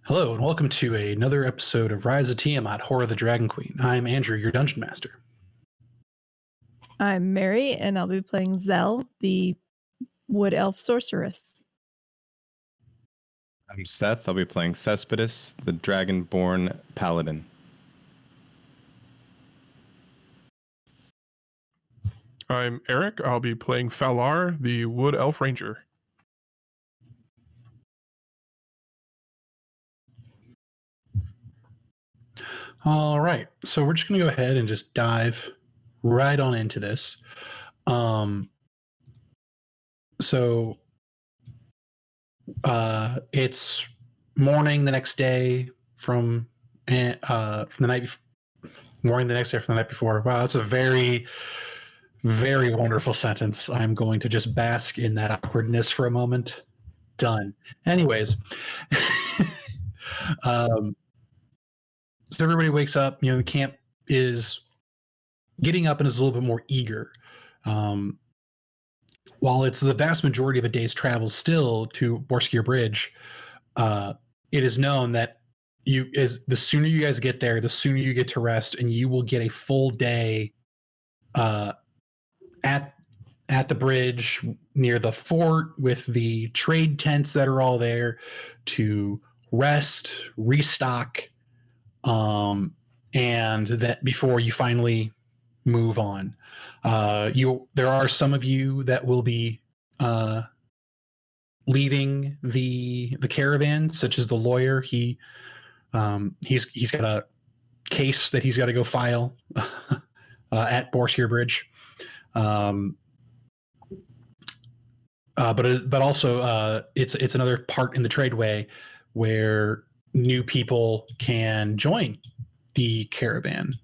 Hello, and welcome to another episode of Rise of Tiamat, Horror of the Dragon Queen. I'm Andrew, your Dungeon Master. I'm Mary, and I'll be playing Zell, the Wood Elf Sorceress. I'm Seth. I'll be playing Cespedes, the Dragonborn Paladin. I'm Eric. I'll be playing Falar, the Wood Elf Ranger. All right, so we're just going to go ahead and just dive right on into this. It's morning the next day from the night before. Morning the next day from the night before. Wow, that's a very, very wonderful sentence. I'm going to just bask in that awkwardness for a moment. Done. Anyways, so everybody wakes up. The camp is getting up and is a little bit more eager. While it's the vast majority of a day's travel still to Boareskyr Bridge, it is known that the sooner you guys get there, the sooner you get to rest, and you will get a full day at the bridge near the fort with the trade tents that are all there to rest, restock, and that before you finally move on. There are some of you that will be leaving the caravan, such as the lawyer. He's got a case that he's got to go file at Boareskyr Bridge. But also it's another part in the tradeway where new people can join the caravan.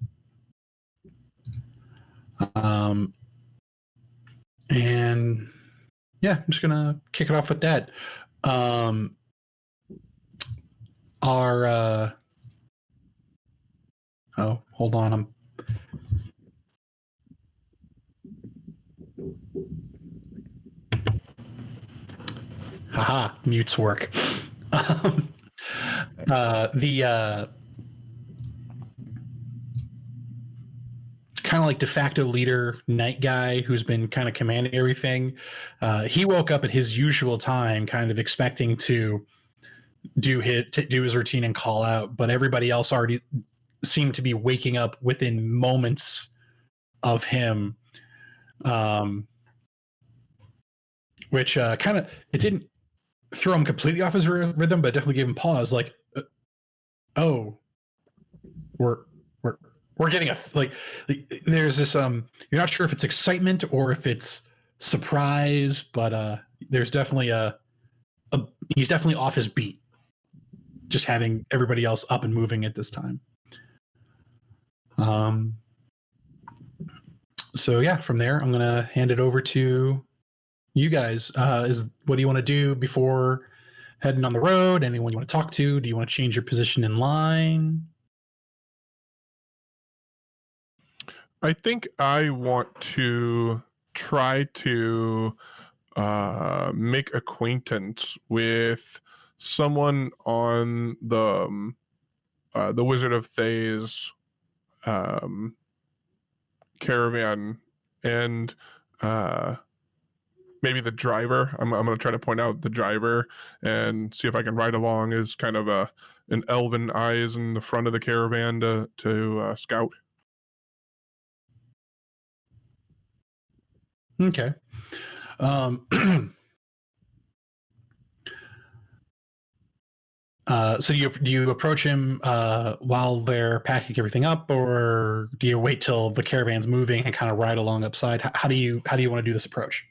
And yeah, I'm just gonna kick it off with that. Hold on. Haha, mutes work. The kind of like de facto leader night guy who's been kind of commanding everything. He woke up at his usual time, kind of expecting to do his routine and call out, but everybody else already seemed to be waking up within moments of him, which kind of, it didn't throw him completely off his rhythm, but definitely gave him pause. Like, we're getting there's this you're not sure if it's excitement or if it's surprise, but there's definitely he's definitely off his beat, just having everybody else up and moving at this time. So yeah, from there I'm gonna hand it over to you guys. What do you want to do before heading on the road? Anyone you want to talk to? Do you want to change your position in line? I think I want to try to make acquaintance with someone on the Wizard of Thay's caravan, and maybe the driver. I'm going to try to point out the driver and see if I can ride along as kind of an elven eyes in the front of the caravan to scout. Okay. So do you approach him while they're packing everything up, or do you wait till the caravan's moving and kind of ride along upside? How do you want to do this approach?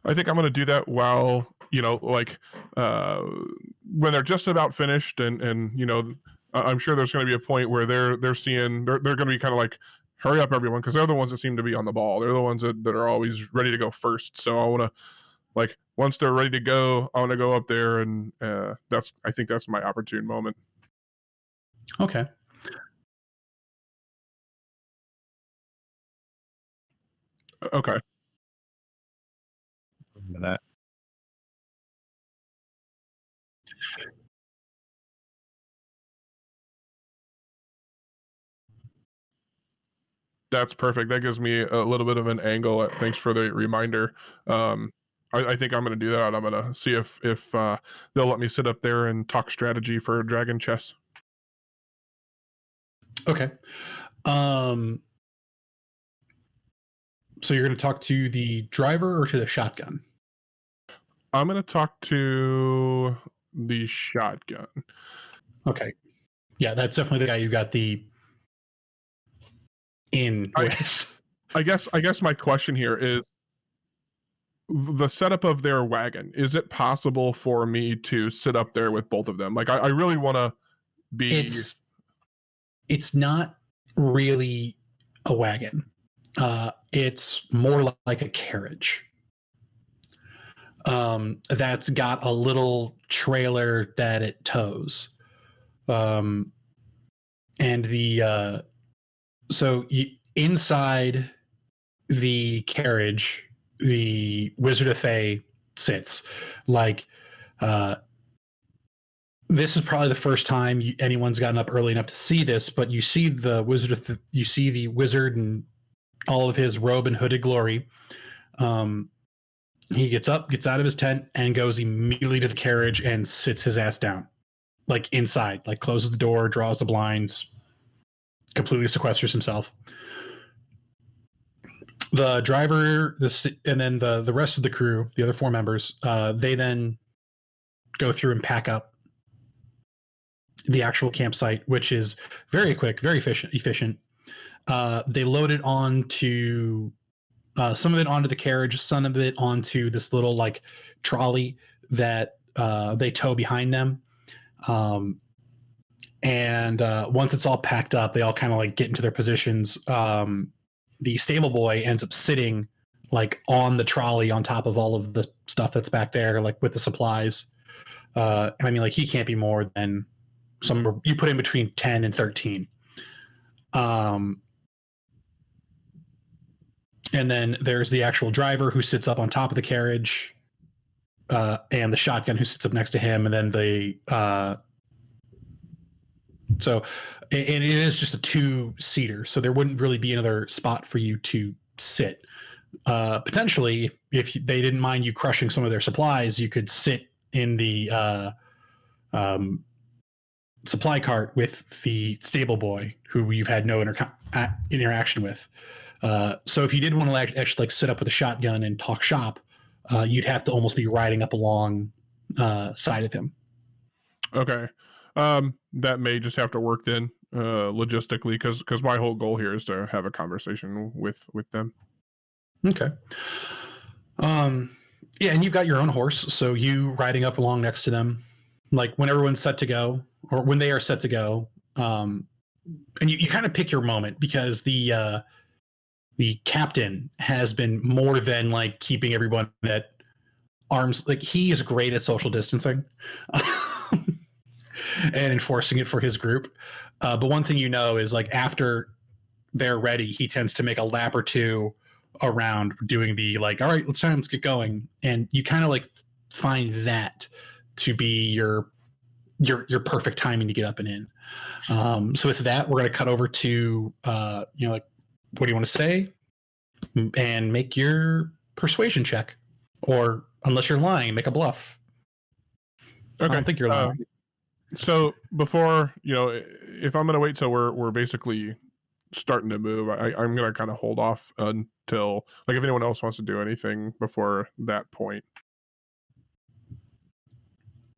I think I'm going to do that while, when they're just about finished, and I'm sure there's going to be a point where they're going to be kind of like, hurry up, everyone, because they're the ones that seem to be on the ball. They're the ones that are always ready to go first. So I want to, once they're ready to go, I want to go up there, and I think that's my opportune moment. Okay. Okay. That. That's perfect. That gives me a little bit of an angle. Thanks for the reminder. I think I'm going to do that. I'm going to see if they'll let me sit up there and talk strategy for dragon chess. Okay. So you're going to talk to the driver or to the shotgun? I'm going to talk to the shotgun. Okay. Yeah, that's definitely the guy you got the in with. I guess my question here is the setup of their wagon. Is it possible for me to sit up there with both of them? Like I really want to be. It's not really a wagon. It's more like a carriage. That's got a little trailer that it tows. And the inside the carriage, the Wizard of Fae sits. Like, this is probably the first time anyone's gotten up early enough to see this, but you see the you see the wizard and all of his robe and hooded glory. He gets up, gets out of his tent, and goes immediately to the carriage and sits his ass down, like inside, like closes the door, draws the blinds, completely sequesters himself. The driver, and then the rest of the crew, the other 4 members, they then go through and pack up the actual campsite, which is very quick, very efficient. They load it onto some of it onto the carriage, some of it onto this little like trolley that they tow behind them. And once it's all packed up, they all kind of like get into their positions. The stable boy ends up sitting like on the trolley on top of all of the stuff that's back there, like with the supplies. I mean, like he can't be more than you put in between 10 and 13. And then there's the actual driver who sits up on top of the carriage, and the shotgun who sits up next to him. And then and it is just a 2-seater, so there wouldn't really be another spot for you to sit. Potentially, if they didn't mind you crushing some of their supplies, you could sit in the supply cart with the stable boy who you've had no interaction with. So if you did want to actually like sit up with a shotgun and talk shop, you'd have to almost be riding up along side of him. Okay. That may just have to work then logistically because my whole goal here is to have a conversation with them. Okay. Yeah, and you've got your own horse, so you riding up along next to them, like when everyone's set to go, or when they are set to go, and you kind of pick your moment because the captain has been more than like keeping everyone at arms. Like he is great at social distancing and enforcing it for his group. But one thing you know is like after they're ready, he tends to make a lap or 2 around doing the like, all right, let's get going. And you kind of like find that to be your perfect timing to get up and in. So with that, we're going to cut over to, like, what do you want to say? And make your persuasion check. Or unless you're lying, make a bluff. Okay. I don't think you're lying. So before, if I'm going to wait till we're basically starting to move, I'm going to kind of hold off until, like, if anyone else wants to do anything before that point.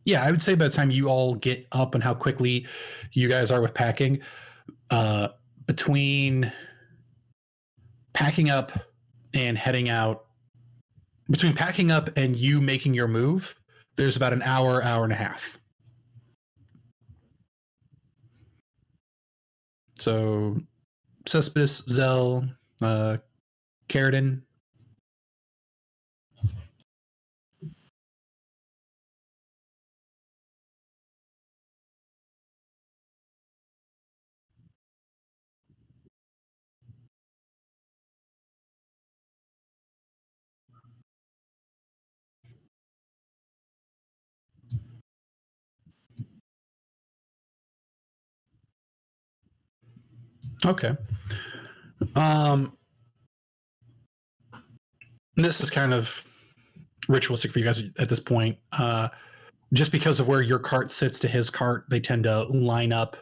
Yeah, I would say by the time you all get up and how quickly you guys are with packing, between packing up and heading out, between packing up and you making your move, there's about an hour and a half. So, Cespedes, Zell, Carradine. Okay. This is kind of ritualistic for you guys at this point. Just because of where your cart sits to his cart, they tend to line up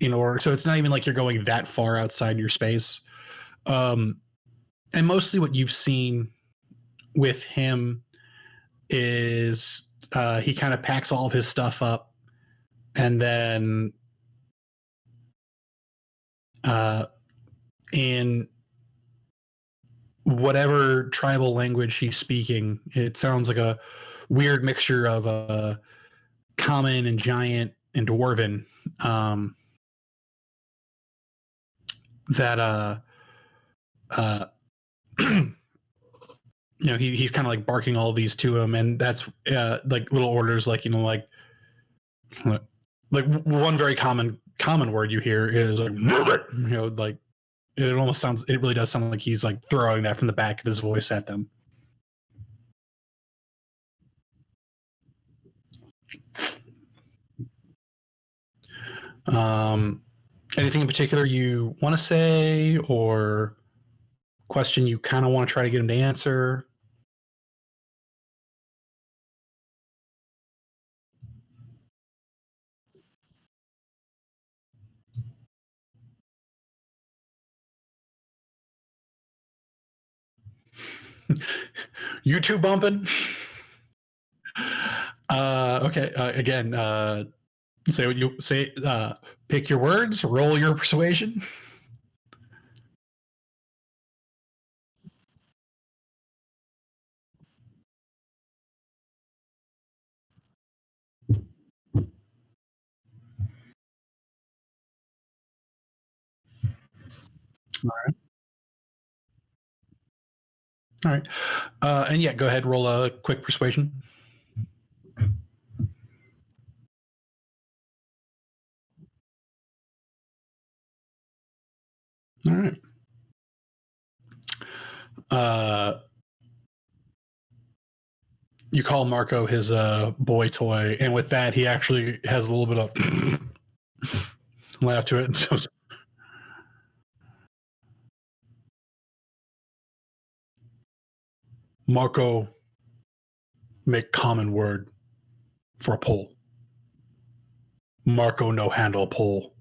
in order. So it's not even like you're going that far outside your space. And mostly what you've seen with him is he kind of packs all of his stuff up, and then in whatever tribal language he's speaking, it sounds like a weird mixture of common and giant and dwarven. He's kind of like barking all these to him, and that's like little orders, like like one very common word you hear is like move it. Like it really does sound like he's like throwing that from the back of his voice at them. Anything in particular you want to say, or question you kind of want to try to get him to answer? YouTube bumping. Okay. Again, say what you say. Pick your words. Roll your persuasion. All right. And yeah, go ahead. Roll a quick persuasion. All right. You call Marco his boy toy, and with that, he actually has a little bit of laugh to it. Marco, make common word for a pole. Marco no handle pole.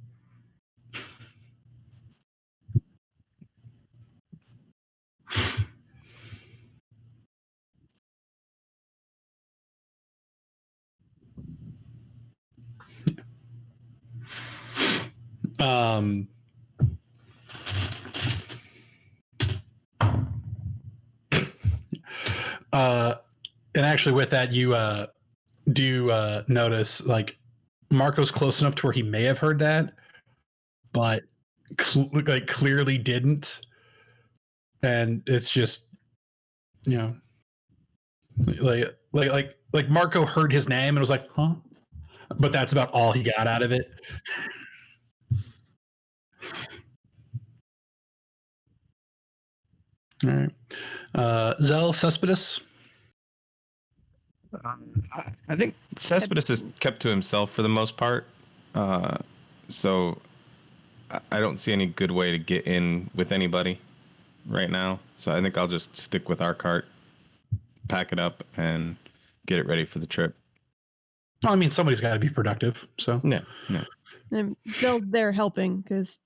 And actually with that, you do notice like Marco's close enough to where he may have heard that, but clearly didn't. And it's just, like Marco heard his name and was like, huh? But that's about all he got out of it. All right. Zell, Cespedes? I think Cespedes is kept to himself for the most part. So I don't see any good way to get in with anybody right now. So I think I'll just stick with our cart, pack it up, and get it ready for the trip. Well, I mean, somebody's got to be productive. So yeah. And Zell's there helping because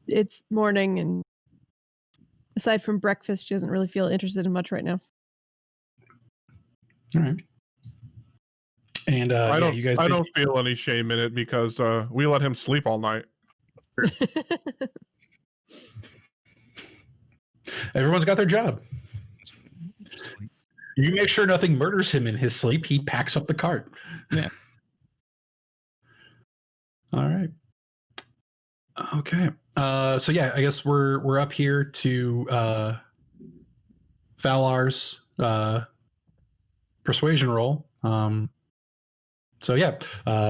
it's morning, and aside from breakfast, she doesn't really feel interested in much right now. All right. And I don't feel any shame in it because we let him sleep all night. Everyone's got their job. You make sure nothing murders him in his sleep. He packs up the cart. Yeah. All right. Okay. So yeah, I guess we're up here to Valar's persuasion roll. So yeah,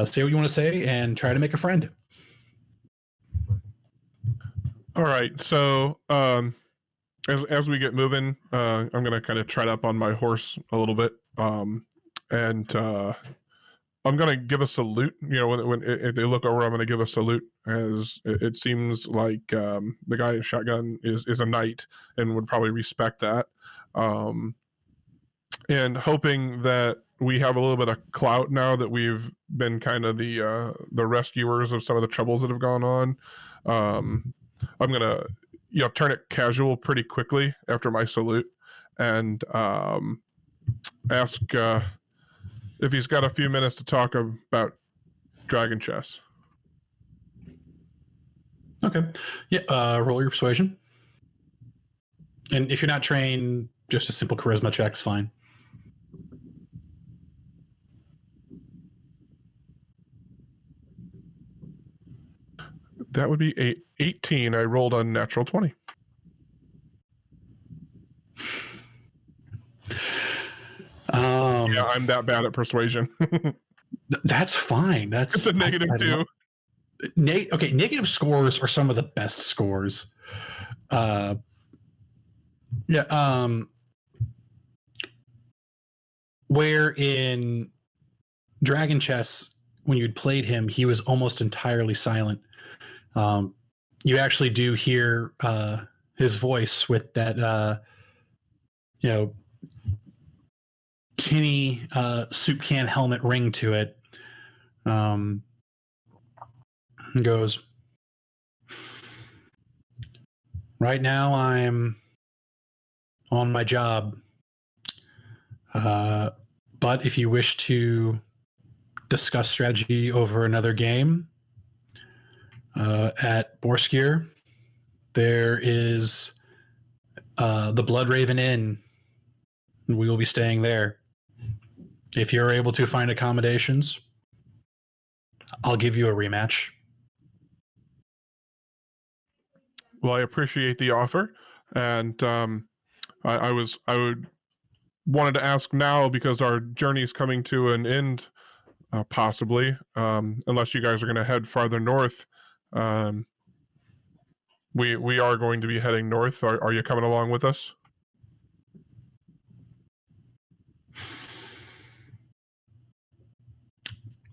say what you want to say and try to make a friend. All right. So as we get moving, I'm gonna kind of tread up on my horse a little bit, and I'm gonna give a salute. If they look over, I'm gonna give a salute, as it seems like the guy in shotgun is a knight and would probably respect that. And hoping that we have a little bit of clout now that we've been kind of the rescuers of some of the troubles that have gone on. I'm gonna turn it casual pretty quickly after my salute, and ask if he's got a few minutes to talk about dragon chess. Okay. Yeah. Roll your persuasion. And if you're not trained, just a simple charisma check's fine. That would be 18. I rolled a natural 20. Yeah, I'm that bad at persuasion. That's fine. It's a negative 2. Okay, negative scores are some of the best scores. Where in Dragon Chess, when you'd played him, he was almost entirely silent. You actually do hear his voice with that, tinny soup can helmet ring to it. He goes, right now I'm on my job. But if you wish to discuss strategy over another game at Boareskyr, there is the Blood Raven Inn. We will be staying there. If you're able to find accommodations, I'll give you a rematch. Well, I appreciate the offer, and I wanted to ask now because our journey is coming to an end, possibly, unless you guys are going to head farther north. We are going to be heading north. Are you coming along with us?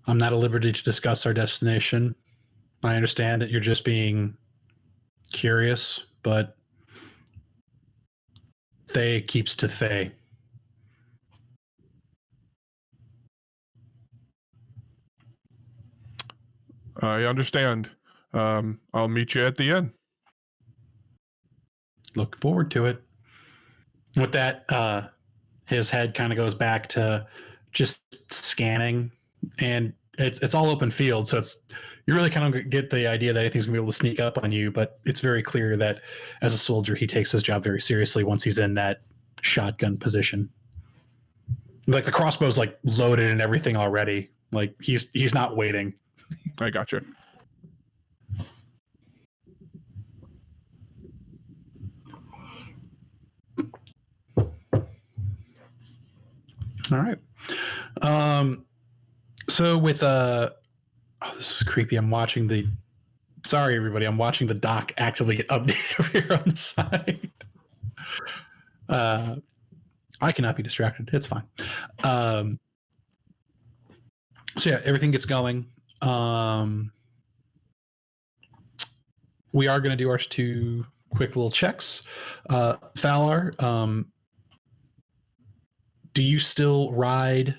I'm not at liberty to discuss our destination. I understand that you're just being curious, but Thay keeps to Thay. I understand. I'll meet you at the end. Look forward to it. With that, his head kind of goes back to just scanning, and it's all open field, so you really kind of get the idea that anything's gonna be able to sneak up on you, but it's very clear that as a soldier, he takes his job very seriously once he's in that shotgun position. Like the crossbow's like loaded and everything already. Like he's not waiting. I got you. All right. So with this is creepy. Sorry everybody, I'm watching the doc actively get updated over here on the side. I cannot be distracted. It's fine. So yeah, everything gets going. We are going to do our 2 quick little checks. Falar, do you still ride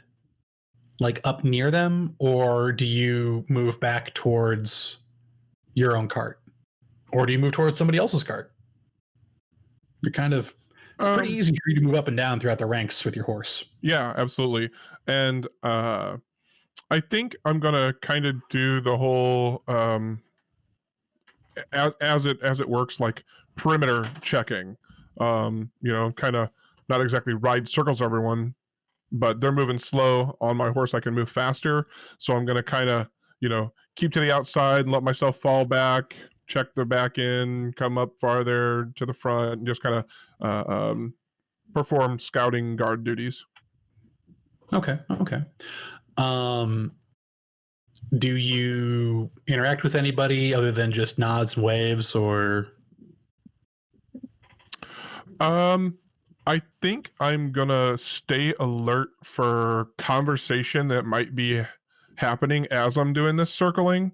like up near them, or do you move back towards your own cart, or do you move towards somebody else's cart? You're kind of, it's pretty easy for you to move up and down throughout the ranks with your horse. Yeah, absolutely. And I think I'm gonna kind of do the whole as it works, like perimeter checking. Kind of not exactly ride circles everyone, but they're moving slow. On my horse, I can move faster, so I'm gonna kind of keep to the outside and let myself fall back, check the back end, come up farther to the front, and just kind of perform scouting guard duties. Okay. Do you interact with anybody other than just nods and waves, or? I think I'm gonna stay alert for conversation that might be happening as I'm doing this circling,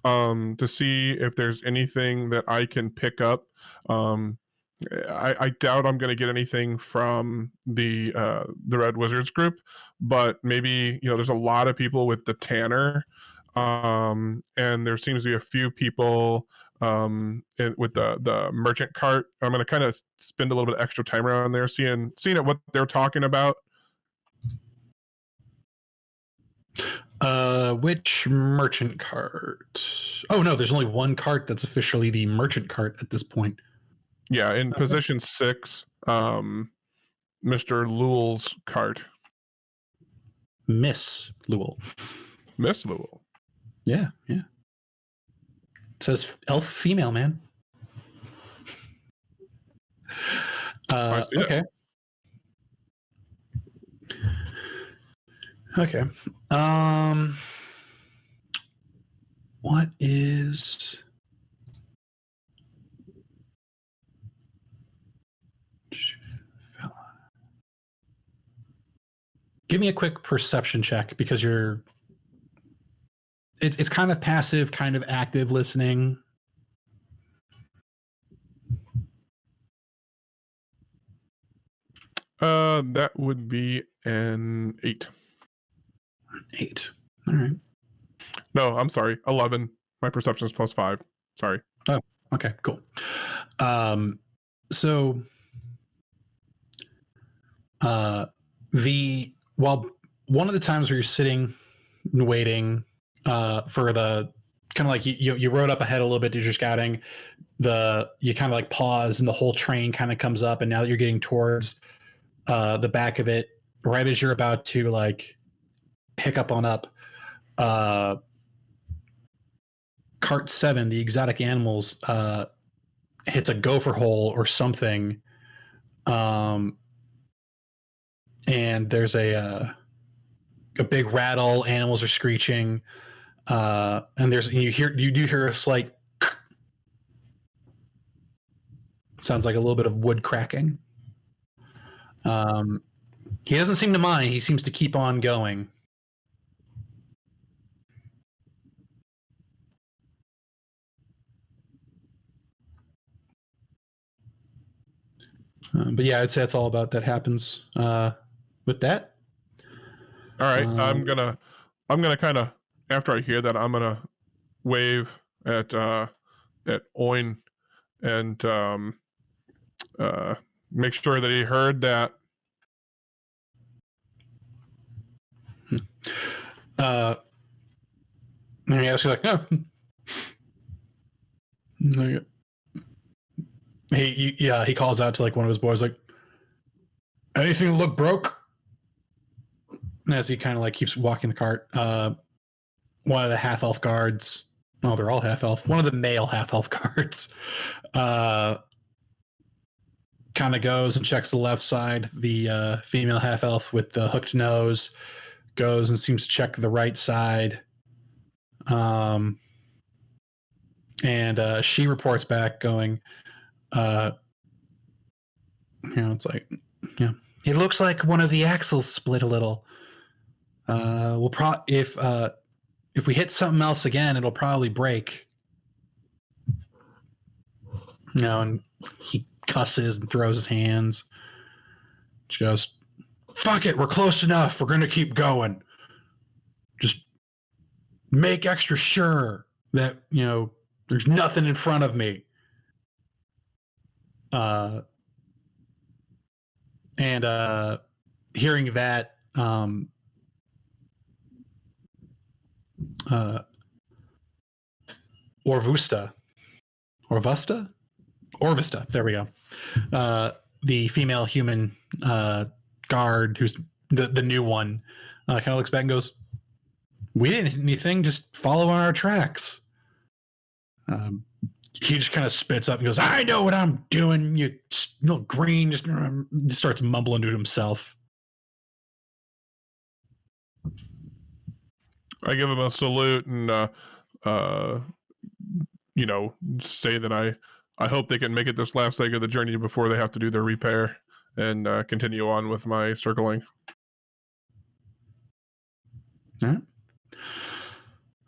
to see if there's anything that I can pick up. I doubt I'm going to get anything from the Red Wizards group, but maybe, you know, there's a lot of people with the Tanner, and there seems to be a few people with the merchant cart. I'm going to kind of spend a little bit extra time around there, seeing what they're talking about. Which merchant cart? Oh no, there's only one cart that's officially the merchant cart at this point. Yeah, in position 6, Mr. Lewell's cart. Miss Lewell. Miss Lewell. Yeah. It says elf female, man. Okay. Okay. What is... Give me a quick perception check, because it's kind of passive, kind of active listening. That would be an 8. 8. All right. No, I'm sorry. 11. My perception is +5. Sorry. Oh, okay, cool. So while one of the times where you're sitting and waiting for the kind of like you rode up ahead a little bit as you're scouting, you kind of like pause and the whole train kind of comes up, and now that you're getting towards the back of it, right as you're about to like pick up on up, cart 7, the exotic animals, hits a gopher hole or something, and there's a big rattle. Animals are screeching, and you do hear a slight sounds like a little bit of wood cracking. He doesn't seem to mind. He seems to keep on going. But yeah, I'd say that's all about that happens with that. All right, I'm gonna kind of, after I hear that, I'm gonna wave at Oin and make sure that he heard that. And he asks you like, no. He calls out to like one of his boys, like, anything look broke? As he kind of like keeps walking the cart, one of the half-elf guards, they're all half-elf, one of the male half-elf guards kind of goes and checks the left side. The female half-elf with the hooked nose goes and seems to check the right side, and she reports back going, it's like, it looks like one of the axles split a little. We'll if we hit something else again, it'll probably break. And he cusses and throws his hands. She goes, fuck it, we're close enough. We're gonna keep going. Just make extra sure that there's nothing in front of me. And hearing that, Orvusta, there we go. The female human guard, who's the new one, kind of looks back and goes, we didn't hit anything, just follow on our tracks. He just kind of spits up and goes, I know what I'm doing, you little green. Just starts mumbling to himself. I give him a salute and say that I hope they can make it this last leg of the journey before they have to do their repair, and continue on with my circling. All right.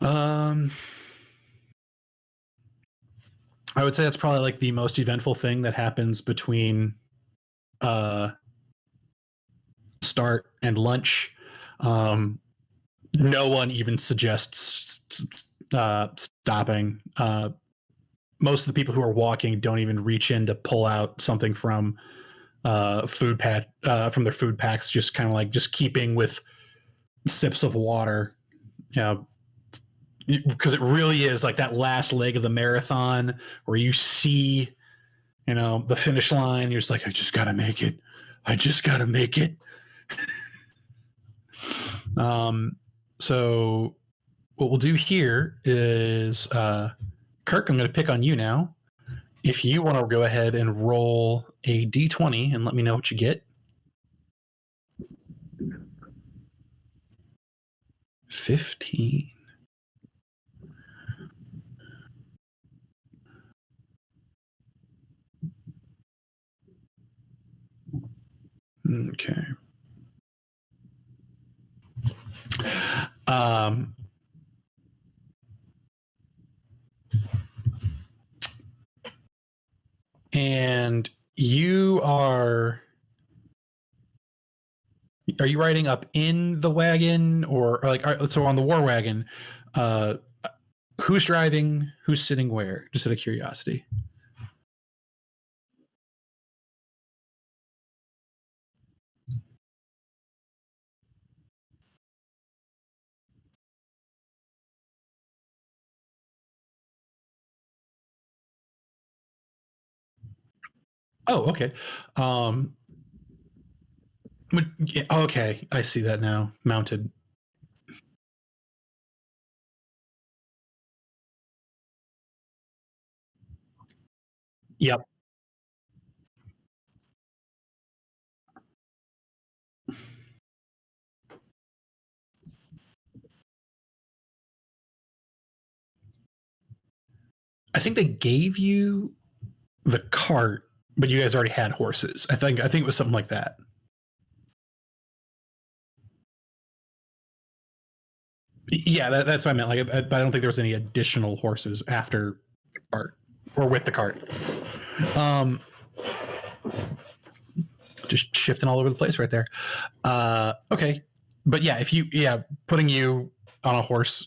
I would say that's probably like the most eventful thing that happens between start and lunch. No one even suggests stopping. Most of the people who are walking don't even reach in to pull out something from from their food packs, just kind of like just keeping with sips of water. Because it really is like that last leg of the marathon where you see, the finish line. You're just like, I just gotta make it. I just gotta make it. So what we'll do here is, Kirk, I'm going to pick on you now. If you want to go ahead and roll a d20 and let me know what you get. 15. Okay. And you are you riding up in the wagon or like, so on the war wagon, who's driving, who's sitting where? Just out of curiosity. Oh, okay. Okay, I see that now. Mounted. Yep. I think they gave you the cart, but you guys already had horses. I think it was something like that. Yeah, that's what I meant. Like, I don't think there was any additional horses after the cart or with the cart. Just shifting all over the place right there. Okay, but yeah, putting you on a horse,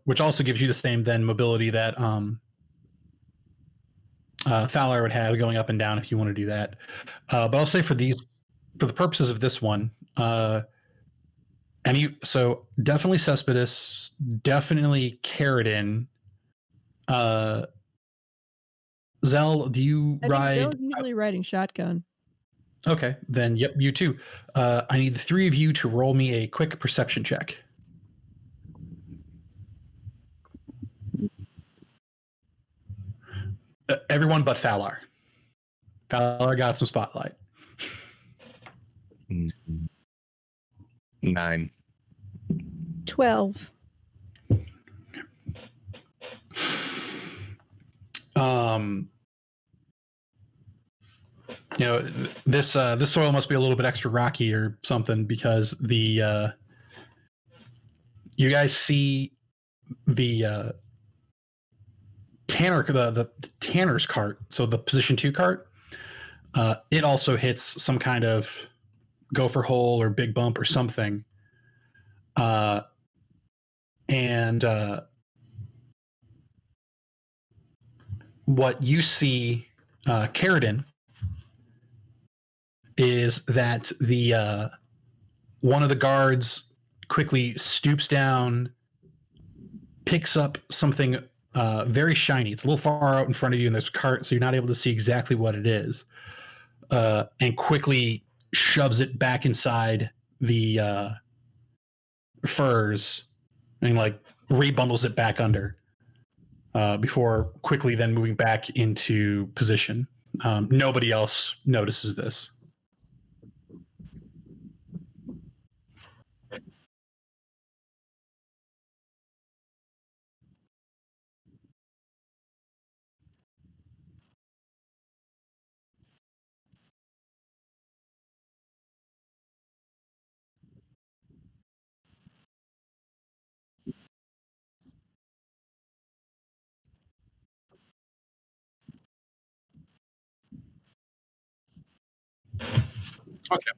which also gives you the same then mobility that Fowler would have going up and down if you want to do that. But I'll say for the purposes of this one, so definitely Cespedes, definitely Carradine. Zell, do you ride? Zell's usually riding shotgun. Okay, then yep, you too. I need the three of you to roll me a quick perception check. Everyone but Fowler. Fowler got some spotlight. 9. 12. This soil must be a little bit extra rocky or something, because you guys see the tanner's cart, so the position 2 cart. It also hits some kind of gopher hole or big bump or something. And what you see, Carradine, is that the one of the guards quickly stoops down, picks up something very shiny. It's a little far out in front of you in this cart, so you're not able to see exactly what it is, and quickly shoves it back inside the furs and like rebundles it back under before quickly then moving back into position. Nobody else notices this. Okay.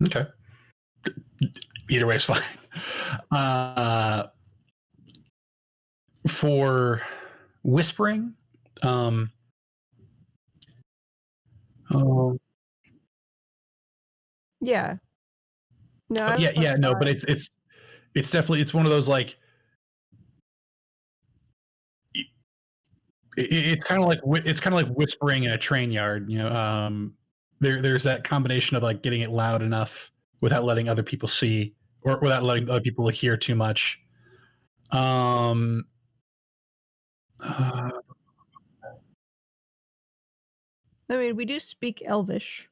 Okay. Either way is fine. For whispering, oh, Yeah. No. I yeah, don't yeah, no, try. but it's definitely it's one of those like it's kind of like whispering in a train yard. There's that combination of like getting it loud enough without letting other people see or without letting other people hear too much. I mean, we do speak Elvish.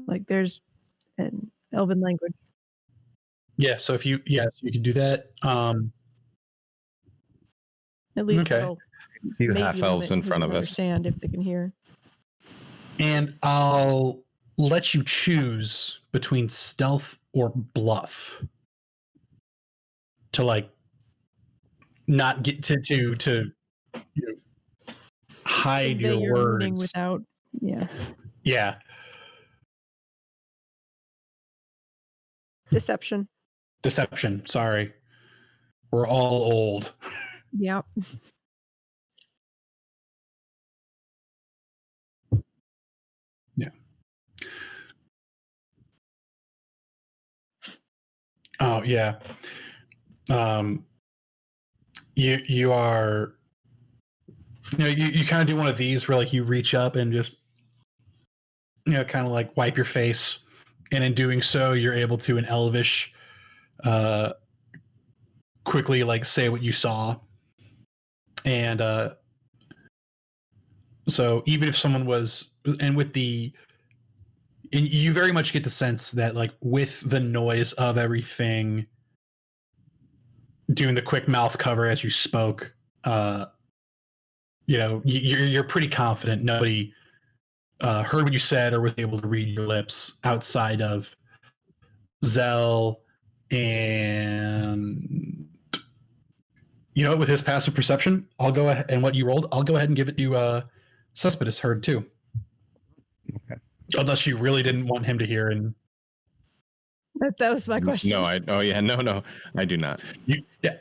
Like there's an Elven language. Yeah, so you can do that. At least Okay. that'll Few maybe half elves limit in who front can of us. understand if they can hear. And I'll let you choose between stealth or bluff to like not get to hide Convey your meaning words. without. Yeah. Yeah. Deception. Sorry. We're all old. Yeah. Yeah. Oh yeah. You are, you kind of do one of these where like you reach up and just kind of like wipe your face, and in doing so you're able to in Elvish quickly like say what you saw. And so even if someone was, and you very much get the sense that like with the noise of everything, doing the quick mouth cover as you spoke, you're pretty confident nobody heard what you said or was able to read your lips outside of Zell and with his passive perception, I'll go ahead, and what you rolled, I'll go ahead and give it to Cespedes heard too. Okay. Unless you really didn't want him to hear. And that was my question. No, I do not.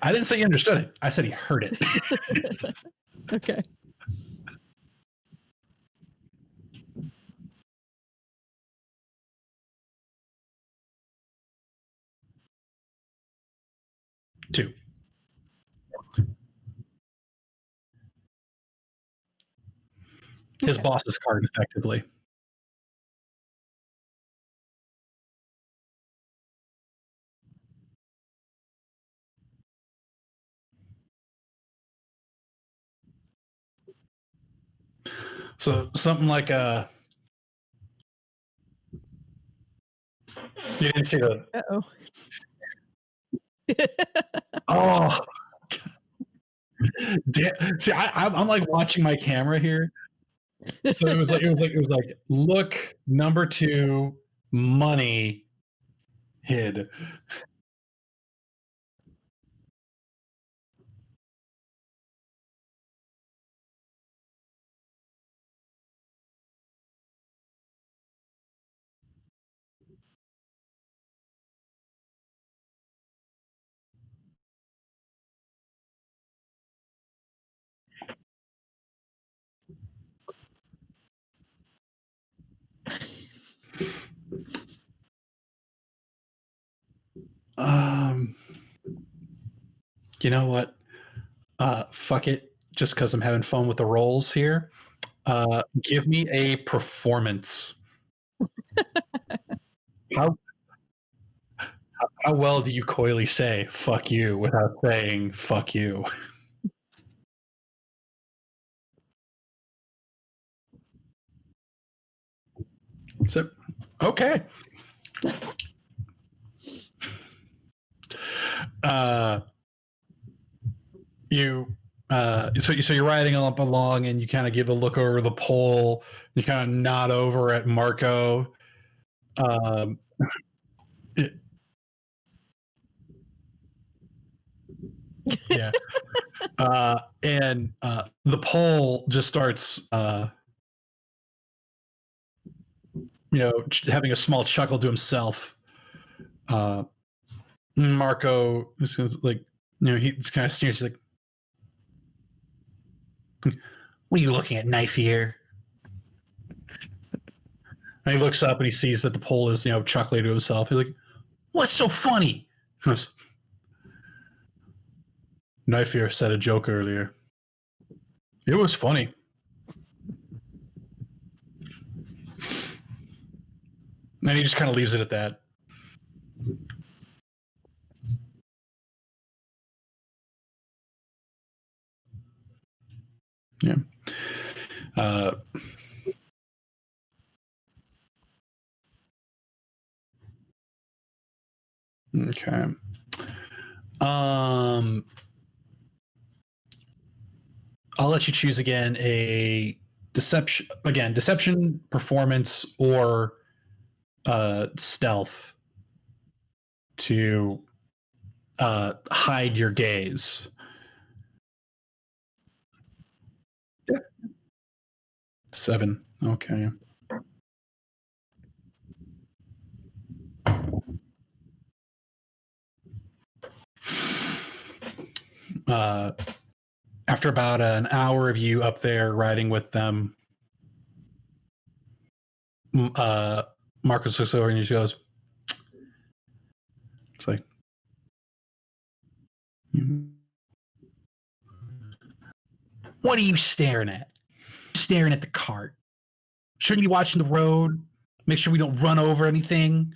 I didn't say you understood it. I said he heard it. Okay. Two. His boss's card, effectively. So something like you didn't see the. Uh-oh. Oh. See, I'm like watching my camera here. So it was like look, number 2, money, hid. You know what? Fuck it. Just because I'm having fun with the rolls here. Give me a performance. How well do you coyly say "fuck you" without saying "fuck you"? So, okay. So you're riding up along, and you kind of give a look over the pole. You kind of nod over at Marco. Yeah. And the pole just starts, having a small chuckle to himself. Marco is like, he's kind of sneers, like, "What are you looking at, knife ear?" And he looks up and he sees that the pole is, chuckling to himself. He's like, "What's so funny?" He goes, "Knife ear said a joke earlier. It was funny." And he just kind of leaves it at that. Yeah. Okay. I'll let you choose again a deception, performance, or stealth to hide your gaze. Yeah. 7. Okay. After about an hour of you up there riding with them, Marcus looks over and he goes, it's like, "What are you staring at? Staring at the cart. Shouldn't you be watching the road? Make sure we don't run over anything."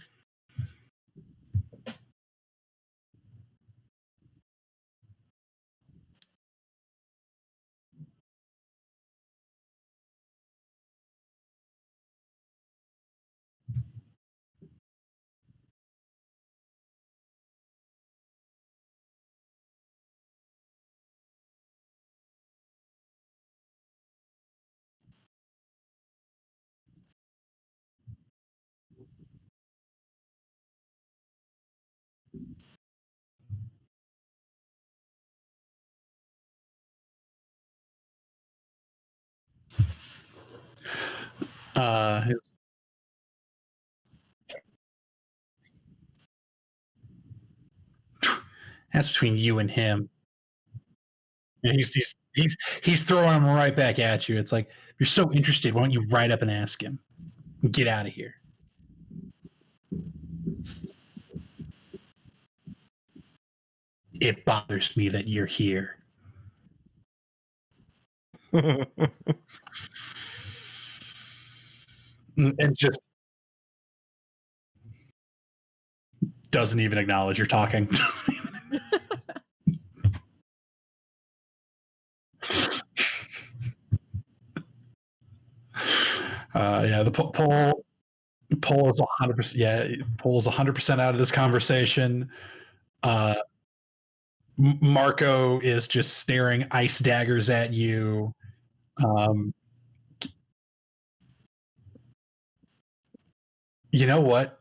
That's between you and him. And he's throwing them right back at you. It's like, if you're so interested, why don't you ride up and ask him? Get out of here. It bothers me that you're here. And just doesn't even acknowledge you're talking. Yeah, the poll is 100%. Yeah, poll is 100% out of this conversation. Marco is just staring ice daggers at you. You know what?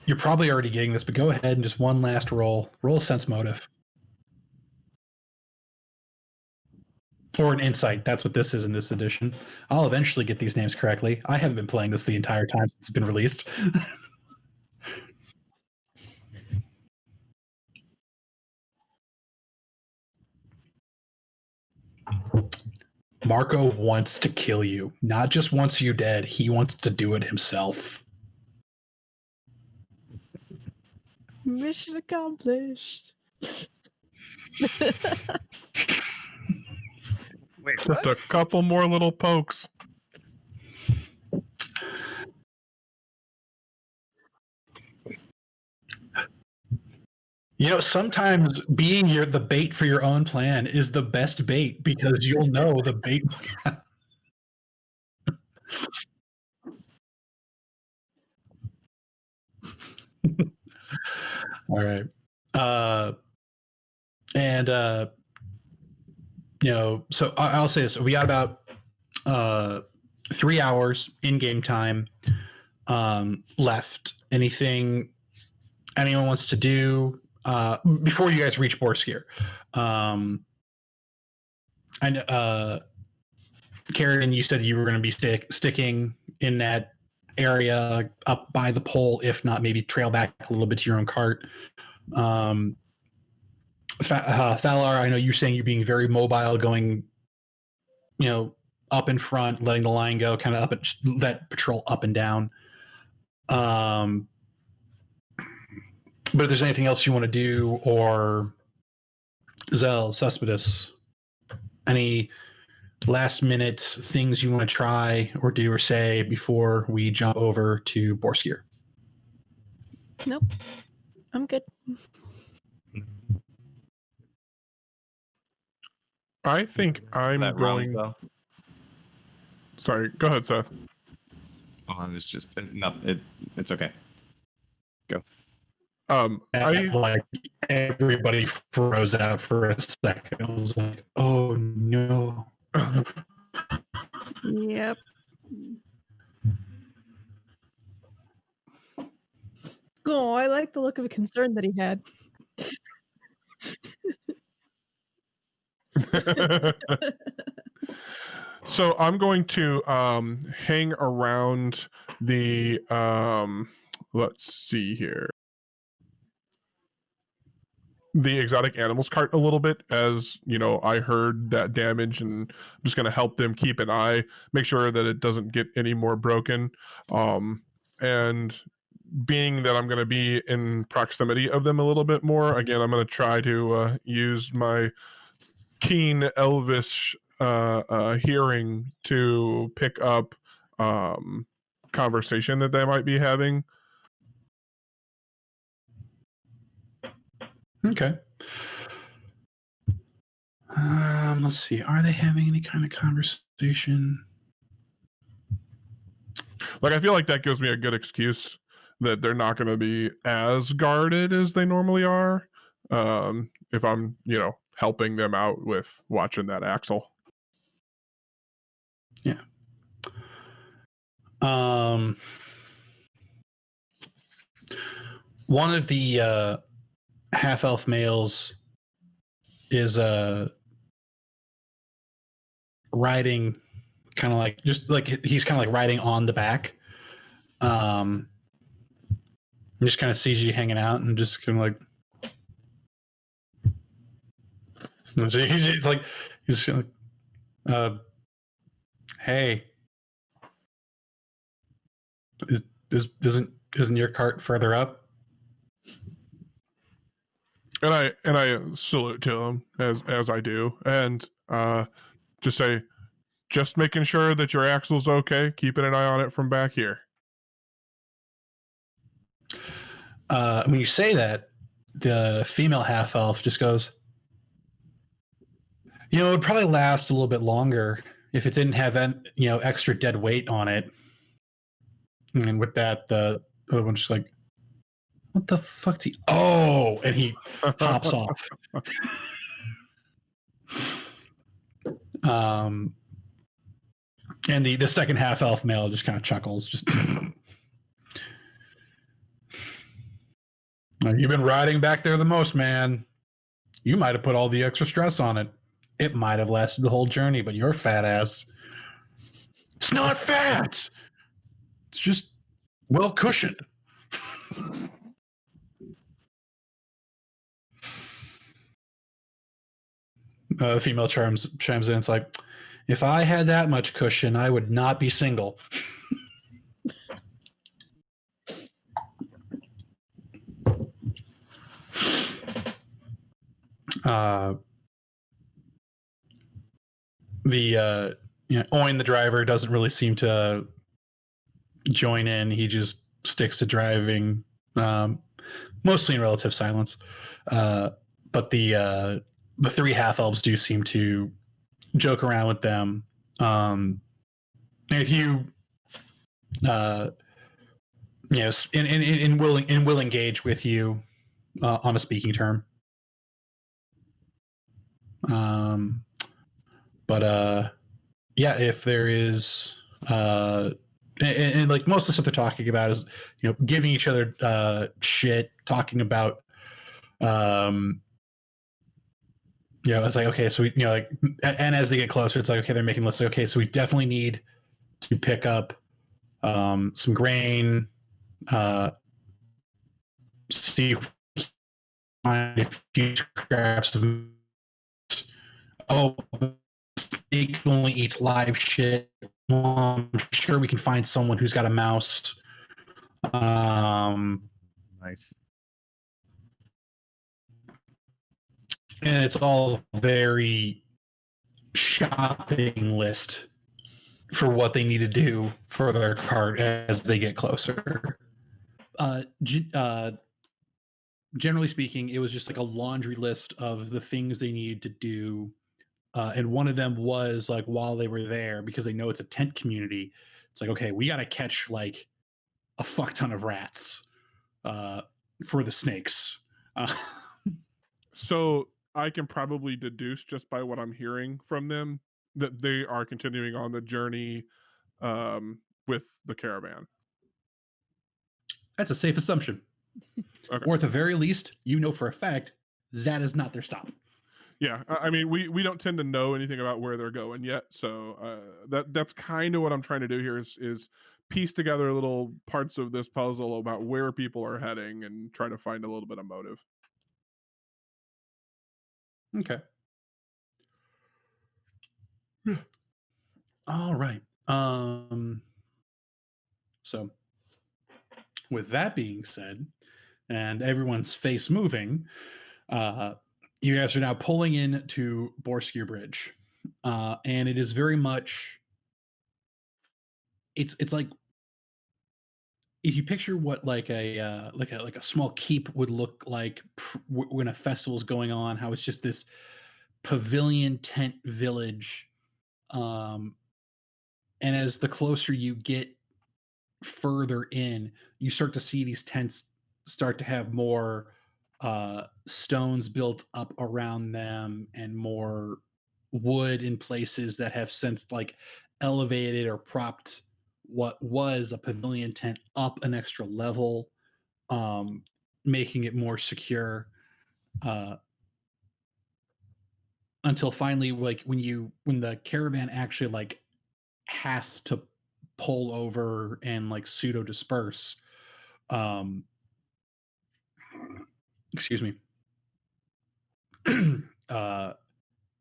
You're probably already getting this, but go ahead and just one last roll. Roll a sense motive. Or an insight. That's what this is in this edition. I'll eventually get these names correctly. I haven't been playing this the entire time since it's been released. Marco wants to kill you. Not just wants you dead. He wants to do it himself. Mission accomplished. Wait, Just what? a couple more little pokes. Sometimes being the bait for your own plan is the best bait because you'll know the bait. All right. So I'll say this. We got about 3 hours in-game time left. Anything anyone wants to do before you guys reach Boareskyr? And Karen, you said you were going to be sticking in that area up by the pole, if not maybe trail back a little bit to your own cart. Thalar, I know you're saying you're being very mobile, going, up in front, letting the line go, kind of up, let patrol up and down. But if there's anything else you want to do, or Zell, Cespedes, any last minute things you want to try or do or say before we jump over to Boareskyr? Nope. I'm good. I think I'm That going. round, Sorry, go ahead, Seth. Oh, I was just nothing. It's okay. Go. Like everybody froze out for a second. I was like, "Oh no!" Yep. Oh, I like the look of concern that he had. So I'm going to hang around the let's see here, the exotic animals cart a little bit, as I heard that damage, and I'm just going to help them keep an eye, make sure that it doesn't get any more broken. And being that I'm going to be in proximity of them a little bit more, again, I'm going to try to use my keen elvish hearing to pick up conversation that they might be having. Okay. Let's see. Are they having any kind of conversation? Like, I feel like that gives me a good excuse that they're not going to be as guarded as they normally are. If I'm, helping them out with watching that Axel. Yeah. One of the half-elf males is riding, kind of like, just like he's kind of like riding on the back. And just kind of sees you hanging out and just kind of like, so he's like, hey, isn't your cart further up? And I salute to him as I do, and just say, just making sure that your axle's okay, keeping an eye on it from back here. When you say that, the female half elf just goes, it would probably last a little bit longer if it didn't have extra dead weight on it. And with that, the other one's just like, what the fuck's he? Oh, and he hops off. And the second half elf male just kind of chuckles, just you've been riding back there the most, man. You might have put all the extra stress on it. It might have lasted the whole journey, but your fat ass. It's not fat. It's just well cushioned. The female chimes in. It's like, if I had that much cushion, I would not be single. Owen, the driver, doesn't really seem to join in. He just sticks to driving, mostly in relative silence. But the three half elves do seem to joke around with them. And if you, will engage with you on a speaking term. If there is, and like most of the stuff they're talking about is, giving each other shit, talking about, It's like, okay, so we, like, and as they get closer, it's like, okay, they're making lists. Like, okay, so we definitely need to pick up some grain, see if we can find a few scraps of. Oh, snake only eats live shit. I'm sure we can find someone who's got a mouse. Nice. And it's all very shopping list for what they need to do for their cart as they get closer. Generally speaking, it was just like a laundry list of the things they needed to do. And one of them was like, while they were there, because they know it's a tent community, it's like, okay, we got to catch like a fuck ton of rats for the snakes. So I can probably deduce just by what I'm hearing from them that they are continuing on the journey with the caravan. That's a safe assumption. Okay. Or at the very least, you know for a fact that is not their stop. Yeah, I mean, we don't tend to know anything about where they're going yet, so that's kind of what I'm trying to do here is piece together little parts of this puzzle about where people are heading and try to find a little bit of motive. Okay. All right. So with that being said, and everyone's face moving, you guys are now pulling in to Boareskyr Bridge. And it is very much it's like if you picture what like a small keep would look like when a festival's going on, how it's just this pavilion tent village. And as the closer you get further in, you start to see these tents start to have more stones built up around them and more wood in places that have since like elevated or propped what was a pavilion tent up an extra level, making it more secure, until finally, like when the caravan actually like has to pull over and like pseudo disperse, um excuse me,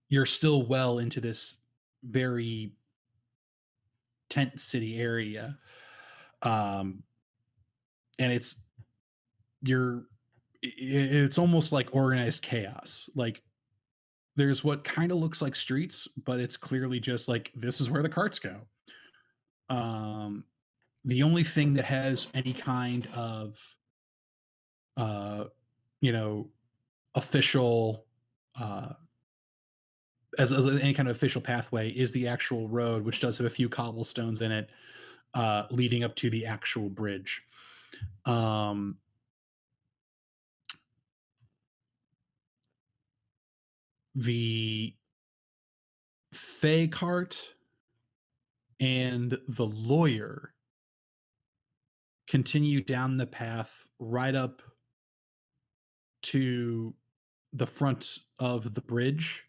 you're still well into this very tent city area, and it's almost like organized chaos. Like there's what kind of looks like streets, but it's clearly just like this is where the carts go. The only thing that has any kind of you know official as any kind of official pathway is the actual road, which does have a few cobblestones in it, leading up to the actual bridge. The Fey cart and the lawyer continue down the path right up to the front of the bridge,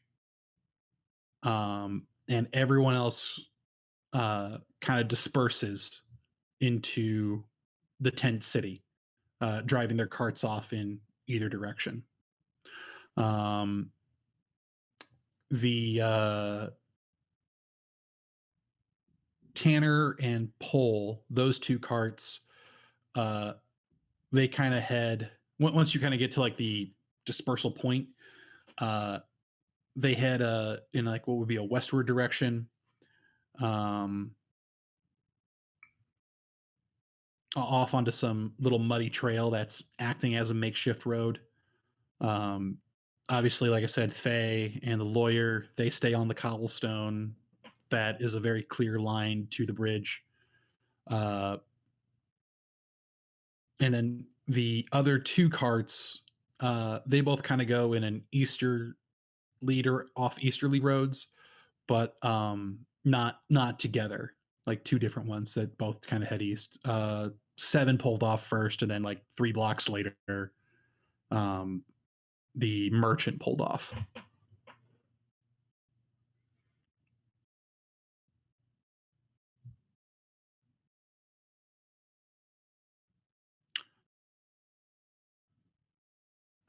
and everyone else kind of disperses into the tent city, driving their carts off in either direction. The Tanner and Pole, those two carts, they kind of head once you kind of get to like the dispersal point. They head in like what would be a westward direction, off onto some little muddy trail that's acting as a makeshift road. Obviously, like I said, Faye and the lawyer, they stay on the cobblestone. That is a very clear line to the bridge. And then the other two carts, they both kind of go in an easterly or off easterly roads, but not together. Like two different ones that both kind of head east. 7 pulled off first, and then like 3 blocks later, the merchant pulled off.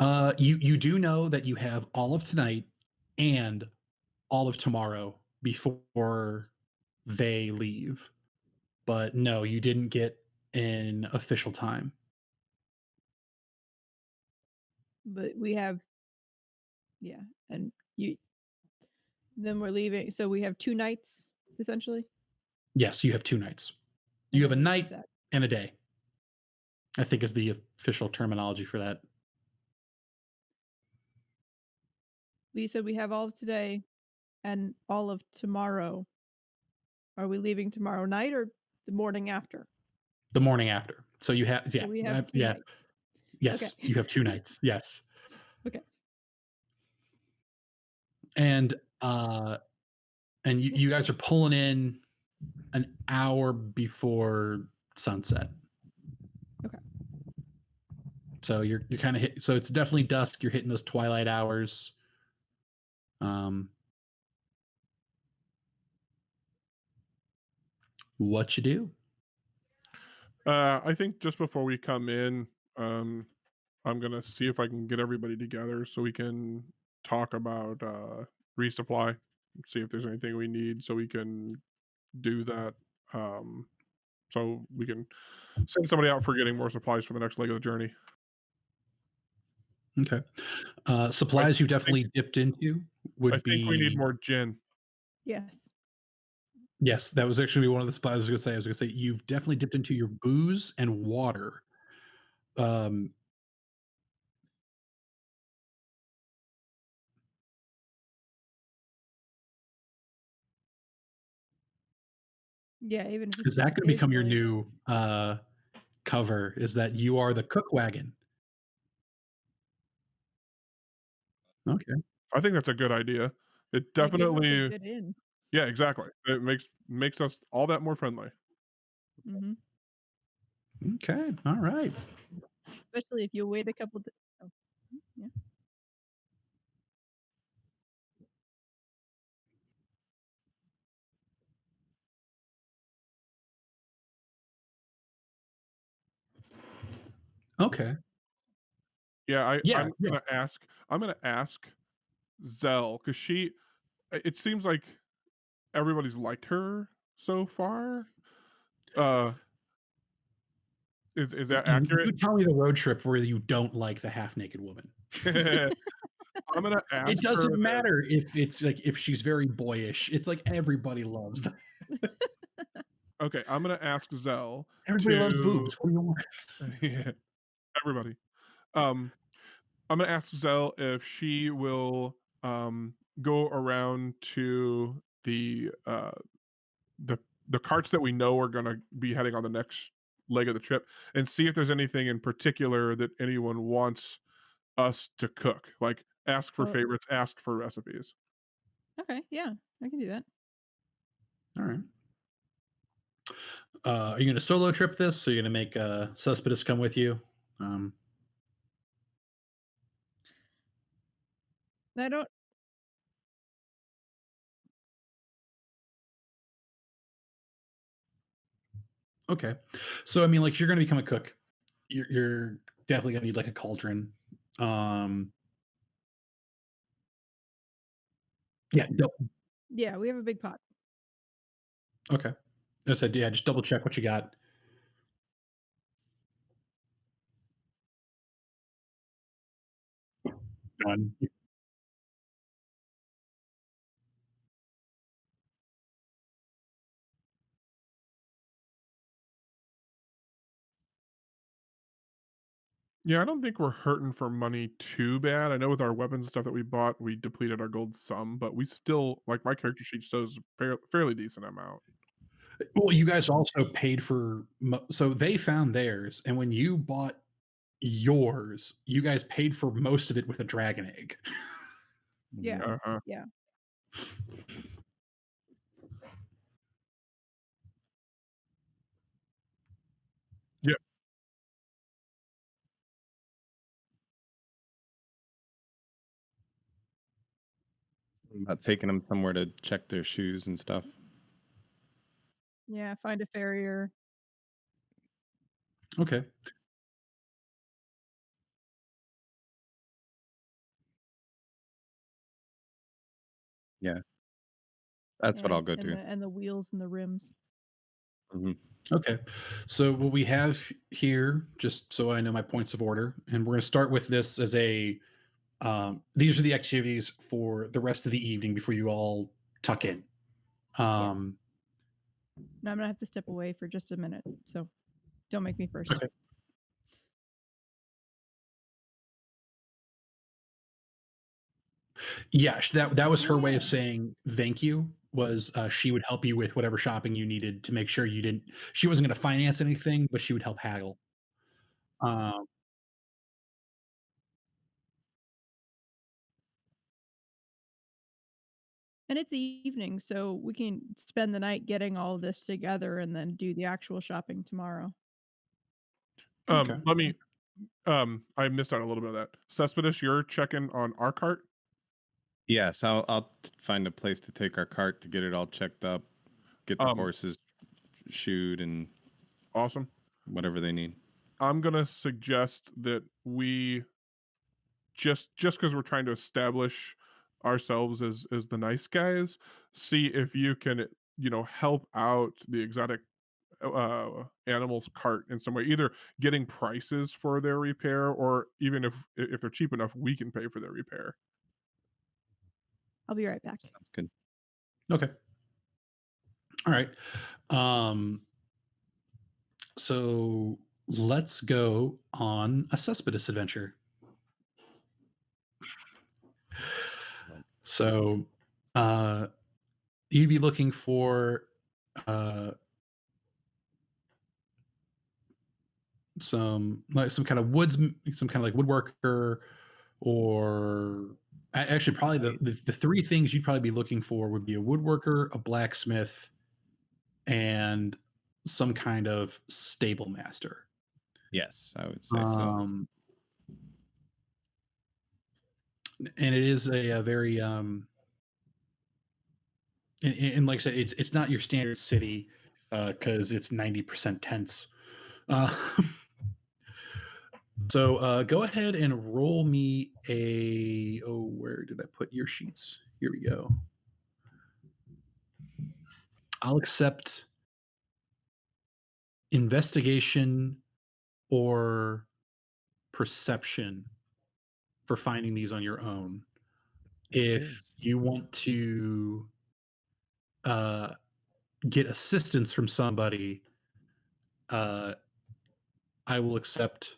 You do know that you have all of tonight and all of tomorrow before they leave. But no, you didn't get an official time. But we have, yeah, and then we're leaving. So we have 2 nights essentially. Yes, you have 2 nights. And You have a then night that. and a day, I think is the official terminology for that. You said we have all of today and all of tomorrow. Are we leaving tomorrow night or the morning after? The morning after. So you have, So we have 2 yeah. nights. Yes, Okay. you have 2 nights. Yes. Okay. And you guys are pulling in an hour before sunset. Okay. So you're kind of so it's definitely dusk. You're hitting those twilight hours. What you do? I think just before we come in, I'm gonna see if I can get everybody together so we can talk about resupply, see if there's anything we need, so we can do that. So we can send somebody out for getting more supplies for the next leg of the journey. Okay. Supplies you definitely dipped into would I think we need be. more gin. Yes. Yes, that was actually one of the supplies I was going to say. I was going to say you've definitely dipped into your booze and water. Yeah, even if it's Is that just going to become your occasionally. new cover? Is that you are the cook wagon? Okay. I think that's a good idea. It It gives us a definitely, good in. yeah, exactly. It makes us all that more friendly. Mhm. Okay. All right. Especially if you wait a couple days. Oh, yeah. Okay. Yeah, Yeah. I'm Yeah. gonna ask Zell because it seems like everybody's liked her so far. Uh, is that And accurate? you tell me the road trip where you don't like the half naked woman. I'm gonna It ask her doesn't that. matter if it's like if she's very boyish. It's like everybody loves that. Okay, I'm gonna ask Zell Everybody loves to boobs. What do you want? yeah, everybody. Um, I'm gonna ask Zell if she will go around to the the carts that we know are gonna be heading on the next leg of the trip and see if there's anything in particular that anyone wants us to cook. Like ask for Oh, favorites, ask for recipes. okay. Yeah, I can do that. All right. Are you going to solo trip this? Or are you going to make Suspicious come with you? I don't. Okay. So I mean, like, if you're going to become a cook, you're definitely going to need like a cauldron. Yeah. Yeah, we have a big pot. Okay. I said, yeah. Just double check what you got. Done. Yeah, I don't think we're hurting for money too bad. I know with our weapons and stuff that we bought, we depleted our gold some, but we still like my character sheet shows fairly decent amount. Well, you guys also paid for, so they found theirs, and when you bought yours, you guys paid for most of it with a dragon egg. Yeah. Uh-huh. Yeah. Yeah, About taking them somewhere to check their shoes and stuff. Yeah. Find a farrier. Okay. That's what I'll go and do. the wheels and the rims. Hmm. Okay. So what we have here, just so I know my points of order, and we're going to start with this as a. These are the activities for the rest of the evening before you all tuck in. Now I'm gonna have to step away for just a minute, so don't make me first. Okay. Yeah, that was her way of saying thank you. Was she would help you with whatever shopping you needed to make sure you didn't. She wasn't going to finance anything, but she would help haggle. Um, And it's evening, so we can spend the night getting all of this together and then do the actual shopping tomorrow. Okay. Let me. I missed out a little bit of that. Cespedes, you're checking on our cart. Yes, I'll find a place to take our cart to get it all checked up, get the horses shoed, and Awesome. whatever they need. I'm gonna suggest that we just because we're trying to establish ourselves as the nice guys, see if you can help out the exotic animals cart in some way, either getting prices for their repair, or even if they're cheap enough, we can pay for their repair. I'll be right back. Sounds good. Okay. All right. So let's go on a Cespedes adventure. So you'd be looking for some kind of some kind of like woodworker, or actually probably the three things you'd probably be looking for would be a woodworker, a blacksmith, and some kind of stable master. Yes, I would say so. And it is a very and like I said, it's not your standard city because it's 90% tents. So go ahead and roll me a. Oh, where did I put your sheets? Here we go. I'll accept investigation or perception for finding these on your own. If you want to get assistance from somebody, I will accept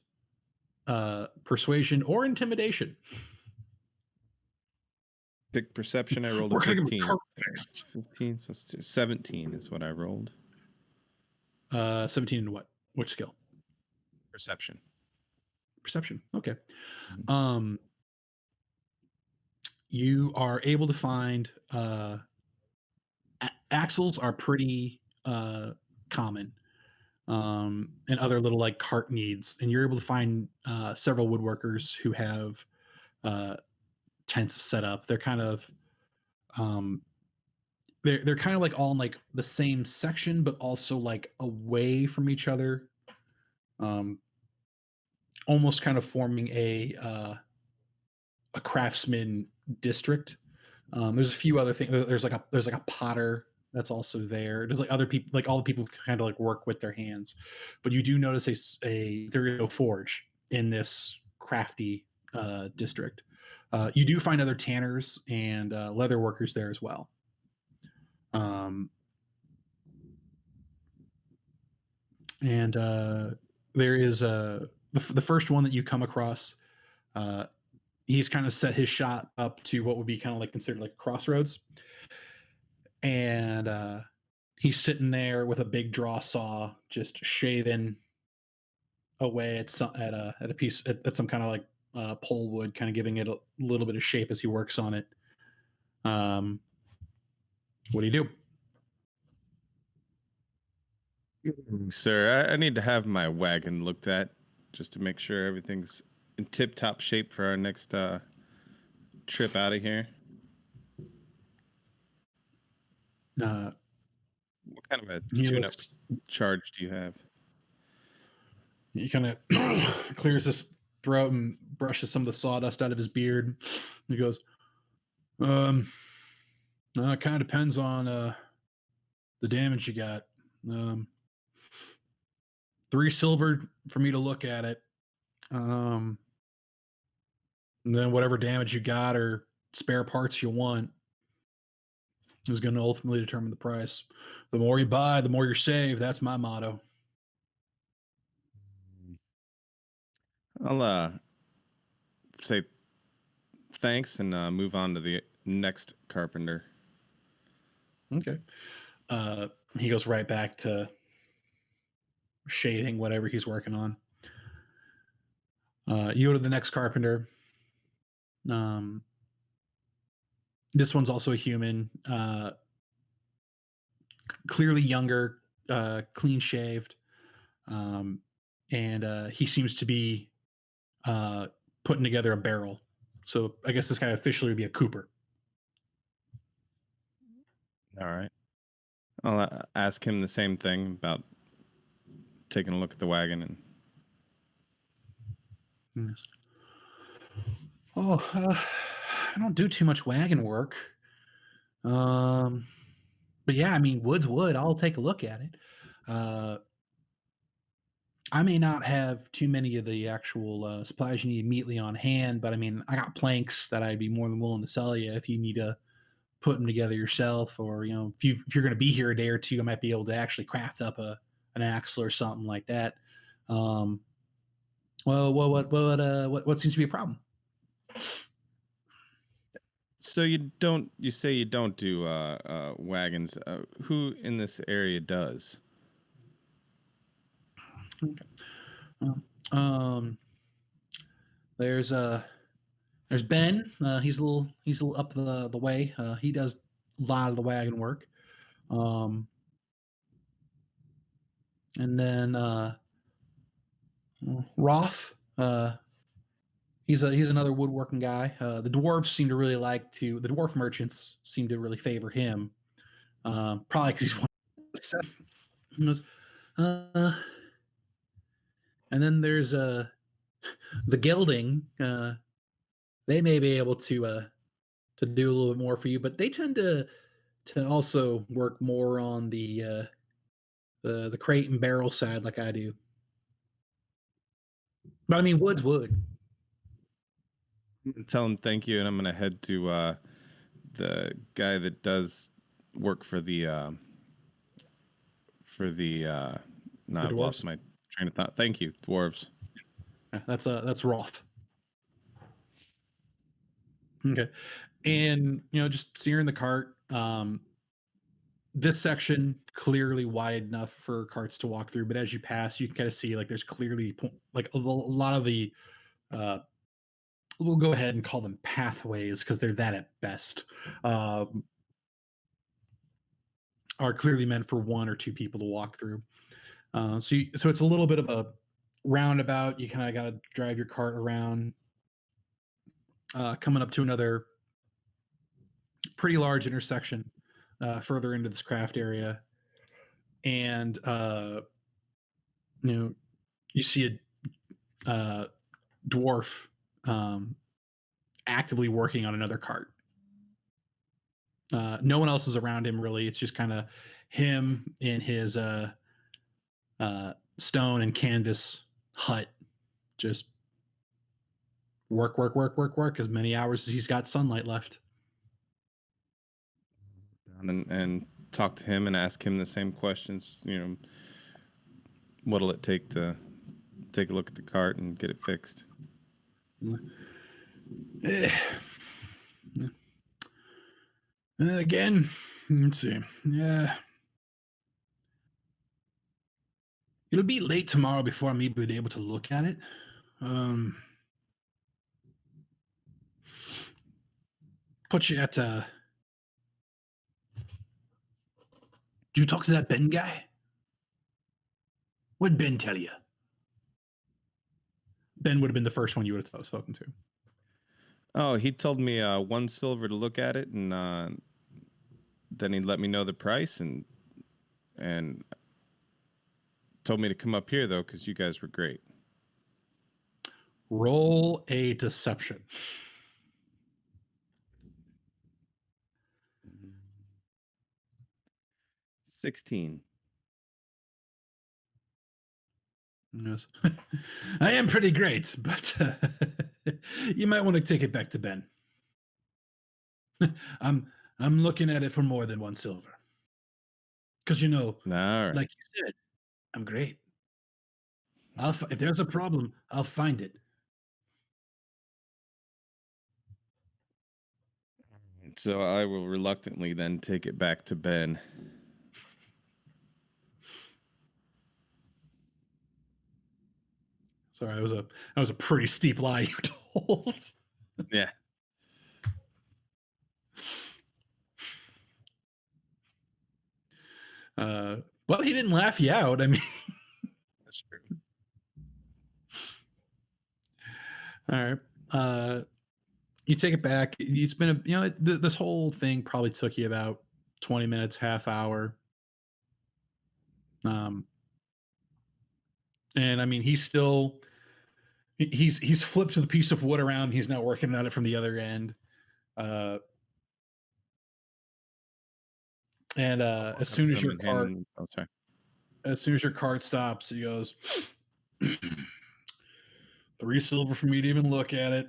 persuasion or intimidation. Pick perception. I rolled a 15. 15 plus 2. 17 is what I rolled. 17 into what? Which skill? Perception. Perception. Okay. You are able to find axles are pretty common, and other little like cart needs, and you're able to find several woodworkers who have tents set up. They're kind of they're kind of like all in like the same section, but also like away from each other, almost kind of forming a craftsman district. There's a few other things. There's like a potter that's also there. There's like other people, like all the people kind of like work with their hands, but you do notice there is no forge in this crafty district. You do find other tanners and leather workers there as well. And there is the first one that you come across. He's kind of set his shop up to what would be kind of like considered like crossroads, and he's sitting there with a big draw saw, just shaving away at some kind of like pole wood, kind of giving it a little bit of shape as he works on it. What do you do? Sir, I need to have my wagon looked at just to make sure everything's in tip-top shape for our next trip out of here. What kind of a tune-up charge do you have? He kind of clears his throat and brushes some of the sawdust out of his beard. He goes, It kind of depends on the damage you got. 3 silver for me to look at it. And then whatever damage you got or spare parts you want is going to ultimately determine the price. The more you buy, the more you save. That's my motto. I'll say thanks and move on to the next carpenter. Okay. He goes right back to shading whatever he's working on. You go to the next carpenter. This one's also a human, clearly younger, clean shaved, and he seems to be putting together a barrel. So I guess this guy officially would be a cooper. All right. I'll ask him the same thing about taking a look at the wagon and. Oh, I don't do too much wagon work. But yeah, I mean, wood's wood. I'll take a look at it. I may not have too many of the actual supplies you need immediately on hand, but I mean, I got planks that I'd be more than willing to sell you if you need to put them together yourself, or if you're going to be here a day or two, I might be able to actually craft up an axle or something like that. Well, what seems to be a problem? So you say you don't do wagons. Who in this area does? Okay. There's Ben. He's a little up the way. He does a lot of the wagon work. And then Roth. He's another woodworking guy. The dwarves seem to really the dwarf merchants seem to really favor him. Probably because he's one. Who knows? And then there's the gelding. They may be able to do a little bit more for you, but they tend to also work more on the crate and barrel side like I do. But I mean, wood's wood. Tell him thank you, and I'm gonna head to the guy that does work for the no, I've lost my train of thought. Thank you, dwarves. That's Roth. Okay. And just steering the cart. This section clearly wide enough for carts to walk through, but as you pass, you can kind of see like there's clearly like a lot of the we'll go ahead and call them pathways because they're that at best. Are clearly meant for 1 or 2 people to walk through. So it's a little bit of a roundabout. You kind of got to drive your cart around, coming up to another pretty large intersection further into this craft area, and you see a dwarf actively working on another cart. No one else is around him really. It's just kind of him in his stone and canvas hut, just work as many hours as he's got sunlight left. And talk to him and ask him the same questions. What'll it take to take a look at the cart and get it fixed? Again, let's see. Yeah. It'll be late tomorrow before I'm even able to look at it. Put you at did you talk to that Ben guy? What'd Ben tell you? Ben would have been the first one you would have spoken to. Oh, he told me 1 silver to look at it, and then he let me know the price and told me to come up here though because you guys were great. Roll a deception. 16. Yes. I am pretty great, but you might want to take it back to Ben. I'm looking at it for more than 1 silver. Because All right. like you said, I'm great. If there's a problem, I'll find it. So I will reluctantly then take it back to Ben. Sorry, that was a pretty steep lie you told. Yeah. Well, he didn't laugh you out. I mean, That's true. all right. You take it back. It's been this whole thing probably took you about 20 minutes, half hour. And I mean, he's flipped the piece of wood around. He's now working on it from the other end. As soon as your cart stops, he goes, 3 silver for me to even look at it.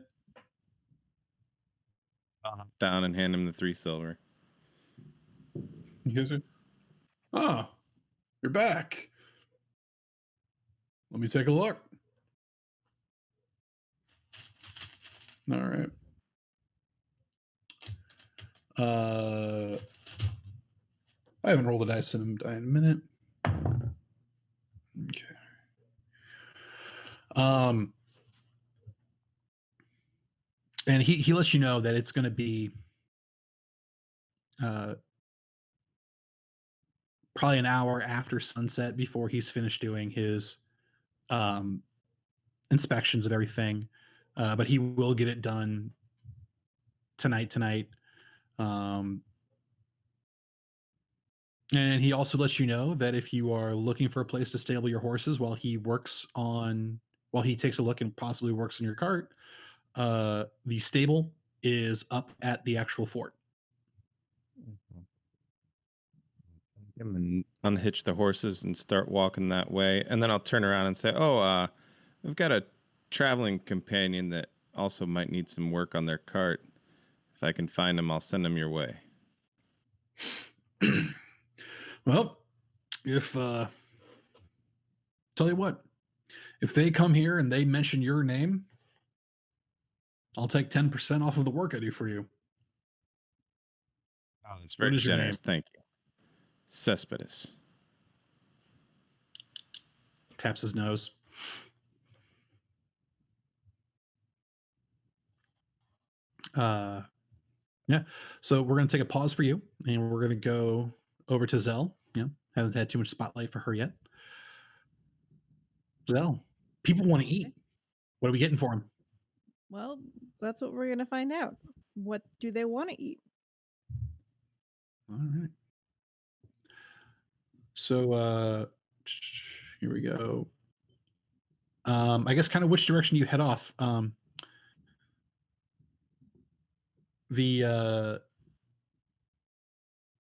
I'll hop down and hand him the 3 silver. He goes, oh, you're back. Let me take a look. All right. I haven't rolled a dice in a minute. Okay. And he lets you know that it's going to be probably an hour after sunset before he's finished doing his inspections of everything. But he will get it done tonight. And he also lets you know that if you are looking for a place to stable your horses while he takes a look and possibly works on your cart, the stable is up at the actual fort. And unhitch the horses and start walking that way. And then I'll turn around and say, oh, I've got a traveling companion that also might need some work on their cart. If I can find them, I'll send them your way. Well, tell you what, if they come here and they mention your name, I'll take 10% off of the work I do for you. Oh, that's very generous. Thank you. Cespedes. Taps his nose. Yeah. So we're going to take a pause for you, and we're going to go over to Zell. Haven't had too much spotlight for her yet. Zell, people want to eat. What are we getting for them? Well, that's what we're going to find out. What do they want to eat? All right. So here we go. I guess kind of which direction you head off. The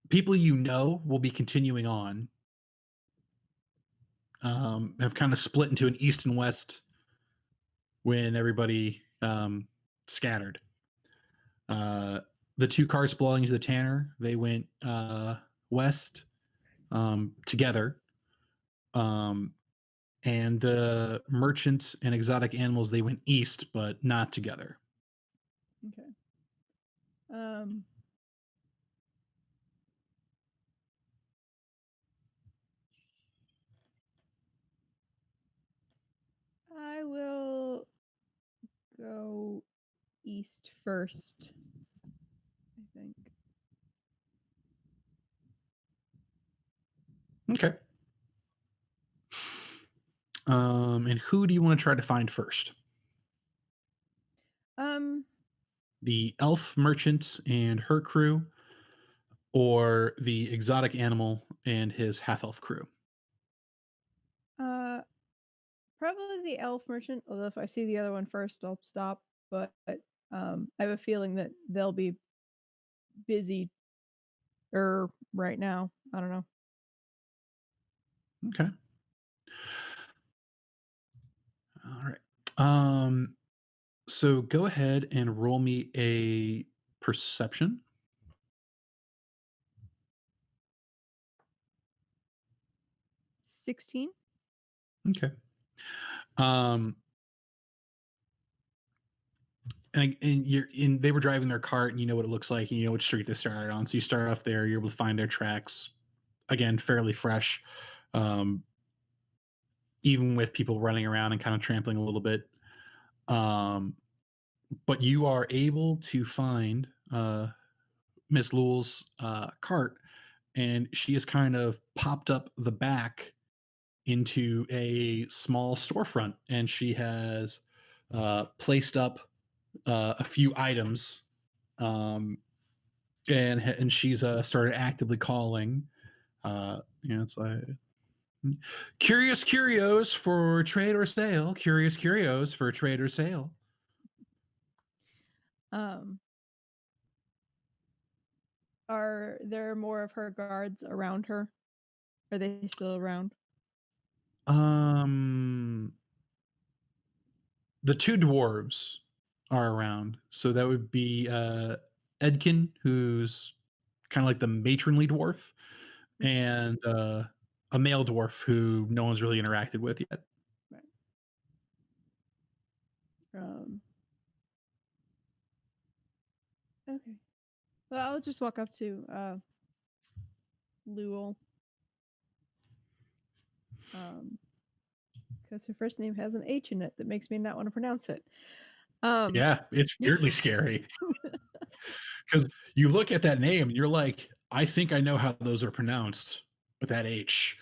people will be continuing on. Have kind of split into an east and west when everybody scattered. The 2 carts belonging to the tanner, they went west together. And the merchants and exotic animals, they went east, but not together. Okay. I will go east first, I think. Okay. And who do you want to try to find first? The elf merchant and her crew, or the exotic animal and his half-elf crew? Probably the elf merchant, although if I see the other one first, I'll stop. But I have a feeling that they'll be busy right now. I don't know. Okay. All right. So go ahead and roll me a perception. 16. Okay. Um, and you're in. They were driving their cart, and you know what it looks like, and you know which street they started on. So you start off there. You're able to find their tracks. Again, fairly fresh, um, even with people running around and kind of trampling a little bit. But you are able to find Miss Lul's cart, and she has kind of popped up the back into a small storefront, and she has placed up a few items, and she's started actively calling. It's like curious curios for trade or sale. Curious curios for trade or sale. Um, are there more of her guards around her? Are they still around? The two dwarves are around, so that would be Edkin, who's kind of like the matronly dwarf, and a male dwarf who no one's really interacted with yet. Right. Okay. Well, I'll just walk up to Lul. Because her first name has an H in it that makes me not want to pronounce it. Yeah, it's weirdly scary. Because you look at that name and you're like, I think I know how those are pronounced with that H.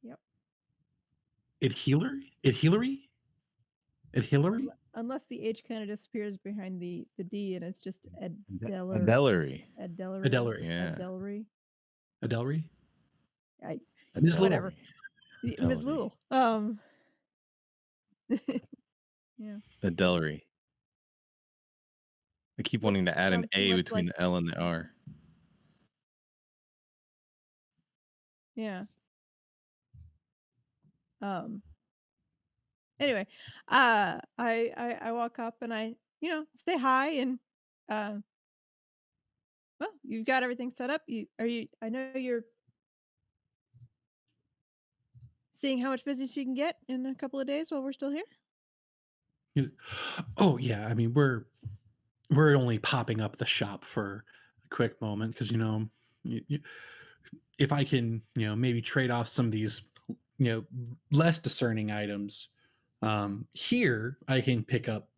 Yep. Hillary? Unless the H kind of disappears behind the D and it's just Adellery. Adellery. Yeah. Adellery? Ms. Whatever. Ms. Lul. Yeah. Adellery. I keep wanting to add an A between the L and the R. Yeah. Anyway, I walk up and I say hi and well, you've got everything set up. I know you're seeing how much business you can get in a couple of days while we're still here. Oh yeah, I mean we're only popping up the shop for a quick moment because if I can maybe trade off some of these less discerning items here, I can pick up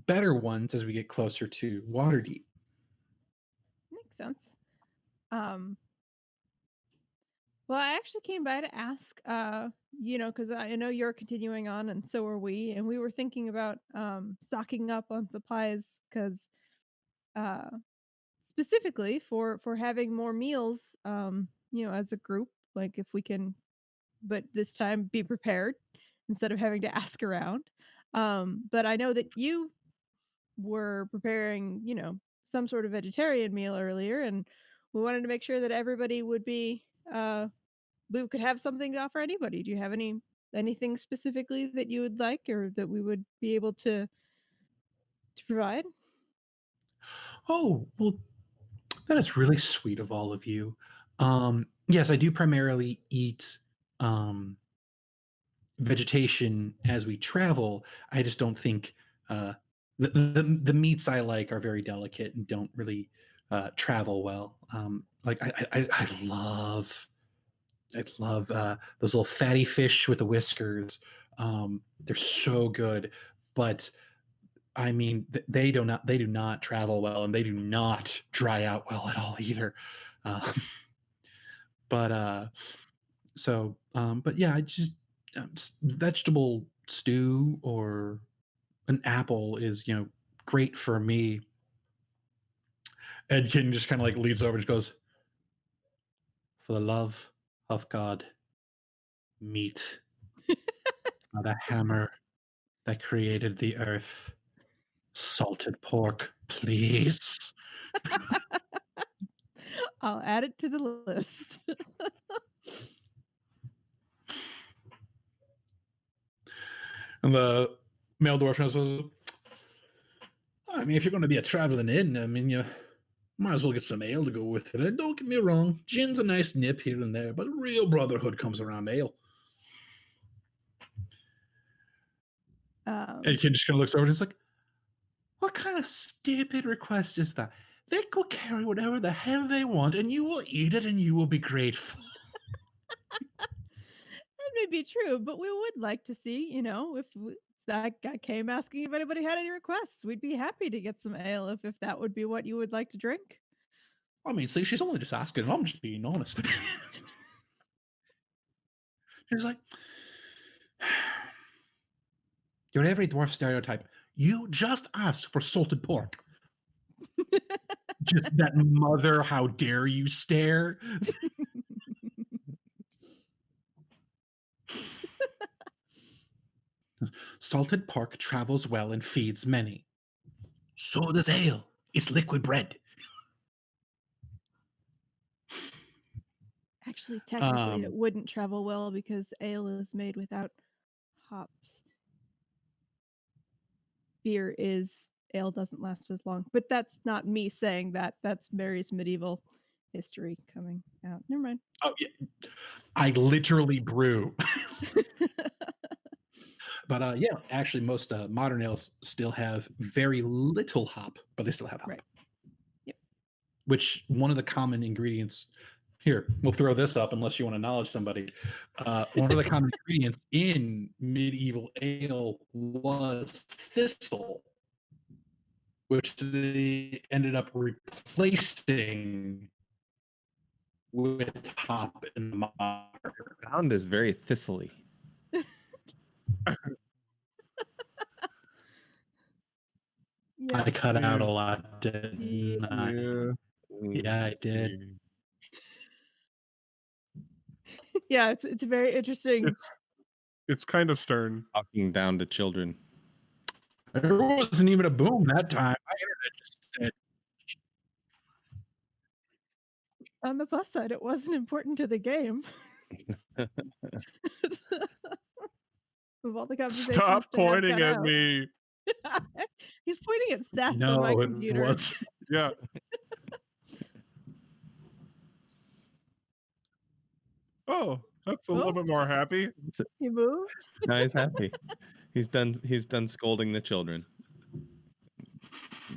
better ones as we get closer to Waterdeep. Makes sense. Well, I actually came by to ask, because I know you're continuing on and so are we, and we were thinking about stocking up on supplies because specifically for having more meals, as a group, like if we can, but this time be prepared instead of having to ask around. But I know that you were preparing, some sort of vegetarian meal earlier, and we wanted to make sure that everybody would be we could have something to offer anybody. Do you have anything specifically that you would like or that we would be able to provide? Oh, well, that is really sweet of all of you. Yes, I do primarily eat vegetation as we travel. I just don't think the meats I like are very delicate and don't really travel well. Like I love those little fatty fish with the whiskers. They're so good, but I mean they do not travel well, and they do not dry out well at all either. But but yeah, I just vegetable stew or an apple is great for me. Edkin just kind of like leads over and just goes, for the love of God, meat. By the hammer that created the earth, salted pork, please. I'll add it to the list. And the male dwarf goes, I mean, if you're going to be a traveling inn, I mean, you might as well get some ale to go with it. And don't get me wrong, gin's a nice nip here and there, but real brotherhood comes around ale. And the kid just kind of looks over and he's like, what kind of stupid request is that? They will carry whatever the hell they want, and you will eat it, and you will be grateful. That may be true, but we would like to see, if that guy came asking if anybody had any requests. We'd be happy to get some ale if that would be what you would like to drink. I mean, see, she's only just asking, and I'm just being honest. She's like, you're every dwarf stereotype. You just asked for salted pork. Just that mother, how dare you stare. Salted pork travels well and feeds many. So does ale. It's liquid bread. Actually, technically, it wouldn't travel well because ale is made without hops. Beer is, ale doesn't last as long. But that's not me saying that. That's Mary's medieval history coming out. Never mind. Oh, yeah. I literally brew. But yeah, actually, most modern ales still have very little hop, but they still have hop. Right. Yep. Which one of the common ingredients here, we'll throw this up unless you want to knowledge somebody. One of the common ingredients in medieval ale was thistle, which they ended up replacing with hop in the modern. Sound is very thistly. Yeah. I cut out a lot, didn't I? Yeah, I did. Yeah, it's very interesting. It's kind of stern. Talking down to children. There wasn't even a boom that time. My internet just said, On the plus side, it wasn't important to the game. Of all the conversations Stop to have pointing cut at out. me. He's pointing at Seth on no, my it computer. was. Yeah. Oh, that's a little bit more happy. He moved. Now he's happy. He's done scolding the children.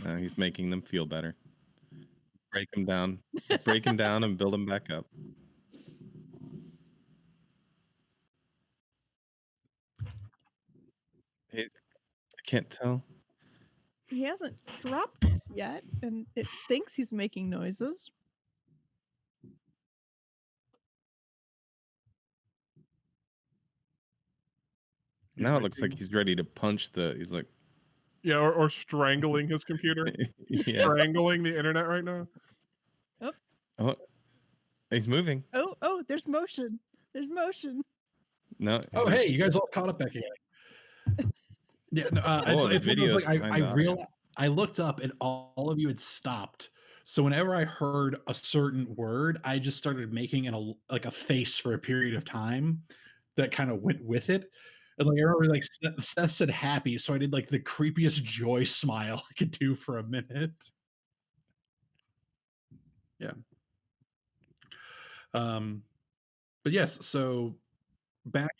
Now he's making them feel better. Break them down and build them back up. I can't tell. He hasn't dropped us yet, and it thinks he's making noises. Now it looks like he's ready to punch he's like, Yeah, or strangling his computer. yeah. Strangling the internet right now. Oh, he's moving. Oh, there's motion. There's motion. No. Oh, hey, you guys all caught up back again. Yeah, no, the it's one of those, video's like kinda I realized I looked up and all of you had stopped. So whenever I heard a certain word, I just started making a face for a period of time that kind of went with it. And like I remember, like Seth said happy, so I did like the creepiest joy smile I could do for a minute. Yeah. But yes, so back.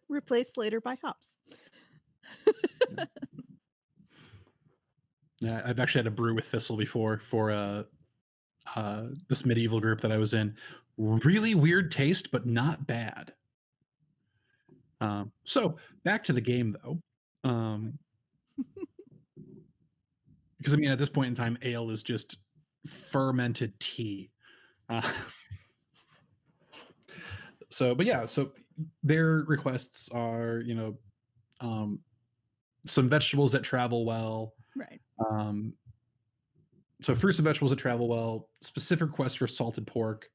Replaced later by hops. Yeah, I've actually had a brew with thistle before for this medieval group that I was in. Really weird taste, but not bad. So back to the game though. Because I mean, at this point in time, ale is just fermented tea. But yeah, so their requests are, some vegetables that travel well. Right. So fruits and vegetables that travel well, specific requests for salted pork,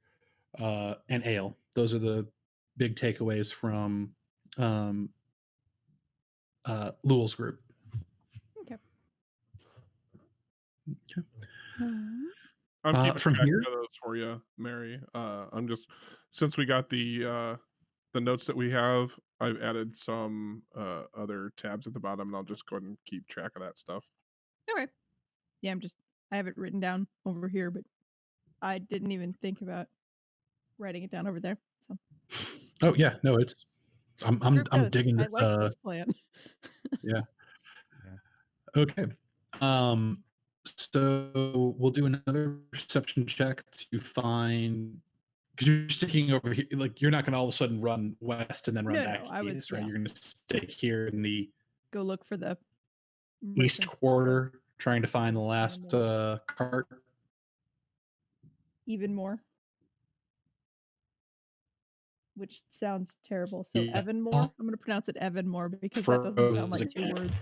and ale. Those are the big takeaways from Lowell's group. Okay. I'm keeping from track here? of those for you, Mary. I'm just, since we got the notes that we have, I've added some other tabs at the bottom, and I'll just go ahead and keep track of that stuff. Okay. Yeah, I have it written down over here, but I didn't even think about writing it down over there. So. Oh yeah, no, it's I'm Group notes. digging I this. like this plan. Yeah. Okay. So we'll do another perception check to find, because you're sticking over here. Like you're not going to all of a sudden run west and then run back I was east, right? You're going to stay here in the go look for the east merchant. quarter, trying to find the last cart. Even more. Which sounds terrible. So Yeah. Evanmore. I'm going to pronounce it Evanmore because that doesn't sound like two words.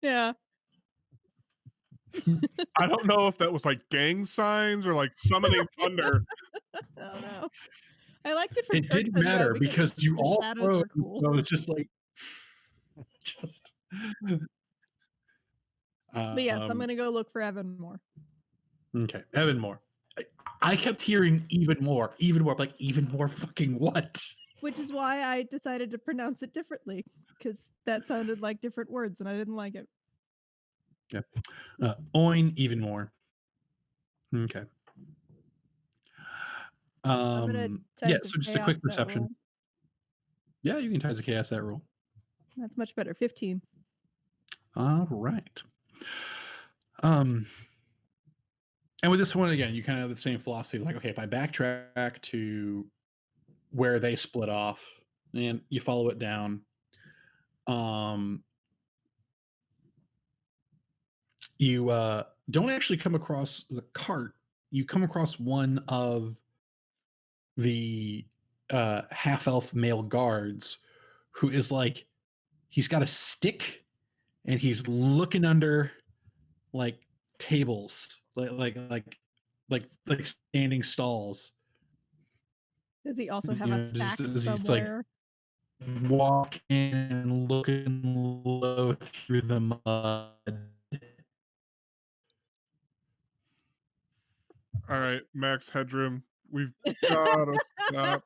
Yeah. I don't know if that was like gang signs or like summoning thunder. I don't know. I liked it from It didn't matter because you all froze, cool. so it's just like just But yes, I'm gonna go look for Evanmore. Okay, Evanmore. I kept hearing even more, like even more fucking what? Which is why I decided to pronounce it differently, because that sounded like different words and I didn't like it. Yeah. Oin even more. Okay. Yeah, so just a quick perception. Yeah, you can Tides of Chaos that roll. That's much better. 15. All right. And with this one again, you kind of have the same philosophy. Like, okay, if I backtrack to where they split off and you follow it down, you don't actually come across the cart. You come across one of the half-elf male guards who is like, he's got a stick and he's looking under like tables, like standing stalls. Does he also have a stack He's like somewhere? walking and looking low through the mud. All right, Max Headroom. We've gotta stop.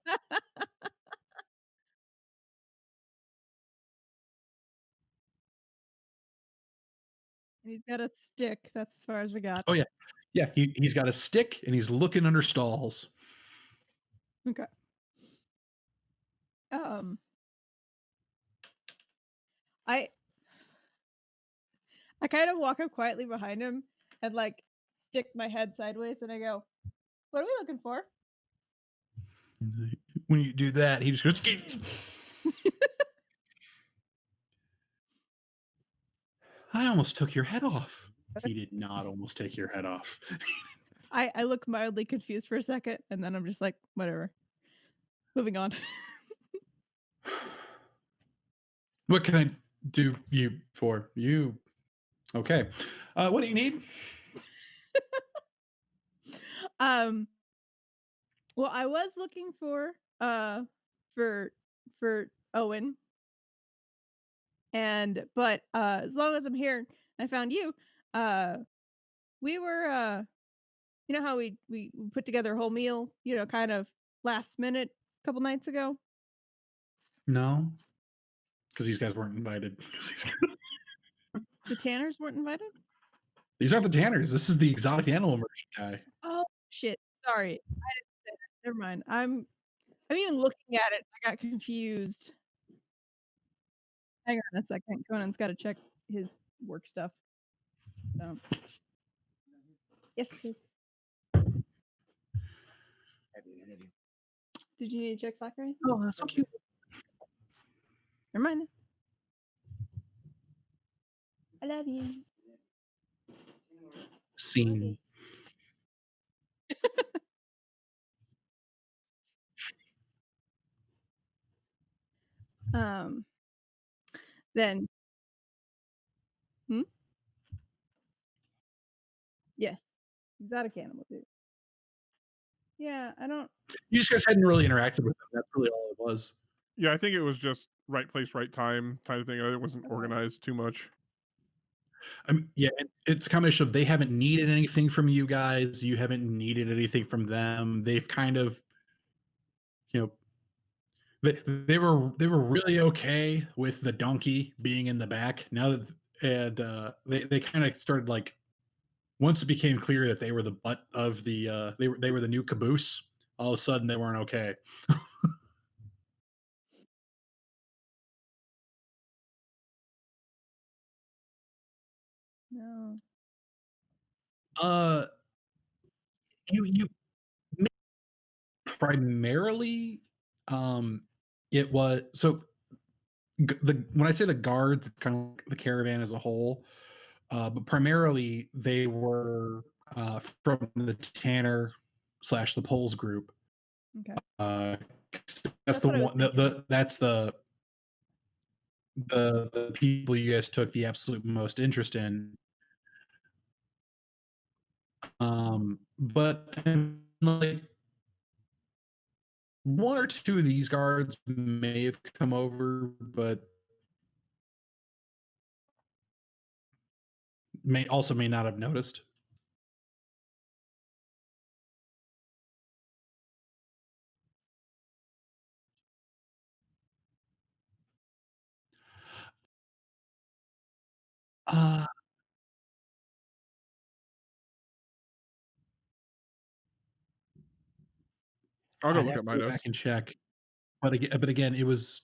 He's got a stick. That's as far as we got. Oh yeah. Yeah, he's got a stick and he's looking under stalls. Okay. I kind of walk up quietly behind him and like stick my head sideways and I go, "What are we looking for?" When you do that, he just goes. I almost took your head off. He did not almost take your head off. I look mildly confused for a second and then I'm just like, whatever. Moving on. What can I do you for? You okay. What do you need? Well, I was looking for Owen. But as long as I'm here, I found you. We were you know how we put together a whole meal, kind of last minute a couple nights ago? No. Because these guys weren't invited. The Tanners weren't invited? These aren't the Tanners. This is the exotic animal merchant guy. Oh shit. Sorry. I didn't say that. Never mind. I'm even looking at it. I got confused. Hang on a second. Conan's got to check his work stuff. So. Yes, please. Did you need to check Slack or anything? Oh, that's so cute. Never mind. I love you. Scene. Then. Yes. Exotic animal, dude. Yeah, I don't. You guys hadn't really interacted with them. That's really all it was. Yeah, I think it was just right place, right time kind of thing. It wasn't organized too much. Yeah, it's a combination of they haven't needed anything from you guys. You haven't needed anything from them. They've kind of, you know, they were really okay with the donkey being in the back. Now that they kind of started like once it became clear that they were the butt of the they were the new caboose. All of a sudden they weren't okay. No. Uh, you primarily, it was so the when I say the guards, it's kind of like the caravan as a whole, but primarily they were from the Tanner slash the Poles group. Okay. That's That's the what I was one. thinking. That's the people you guys took the absolute most interest in. But like one or two of these guards may have come over, but may not have noticed. Uh, I'll go I'd look have at to my go notes. back and check. But again, it was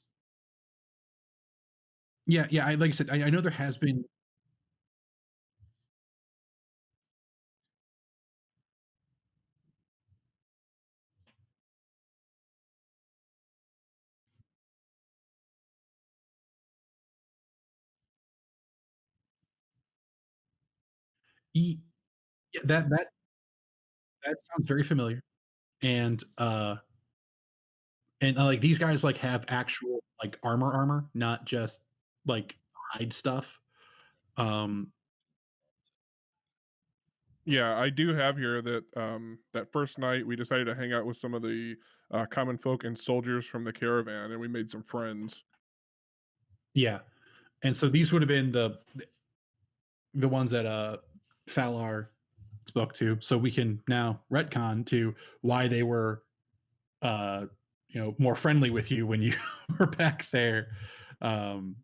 yeah. Like I said, I know there has been. Yeah, that sounds very familiar. And like these guys like have actual like armor, not just like hide stuff. Um, Yeah, I do have here that that first night we decided to hang out with some of the common folk and soldiers from the caravan, and we made some friends. yeah, and so these would have been the ones that Falar spoke to. So we can now retcon to why they were more friendly with you when you were back there. Um,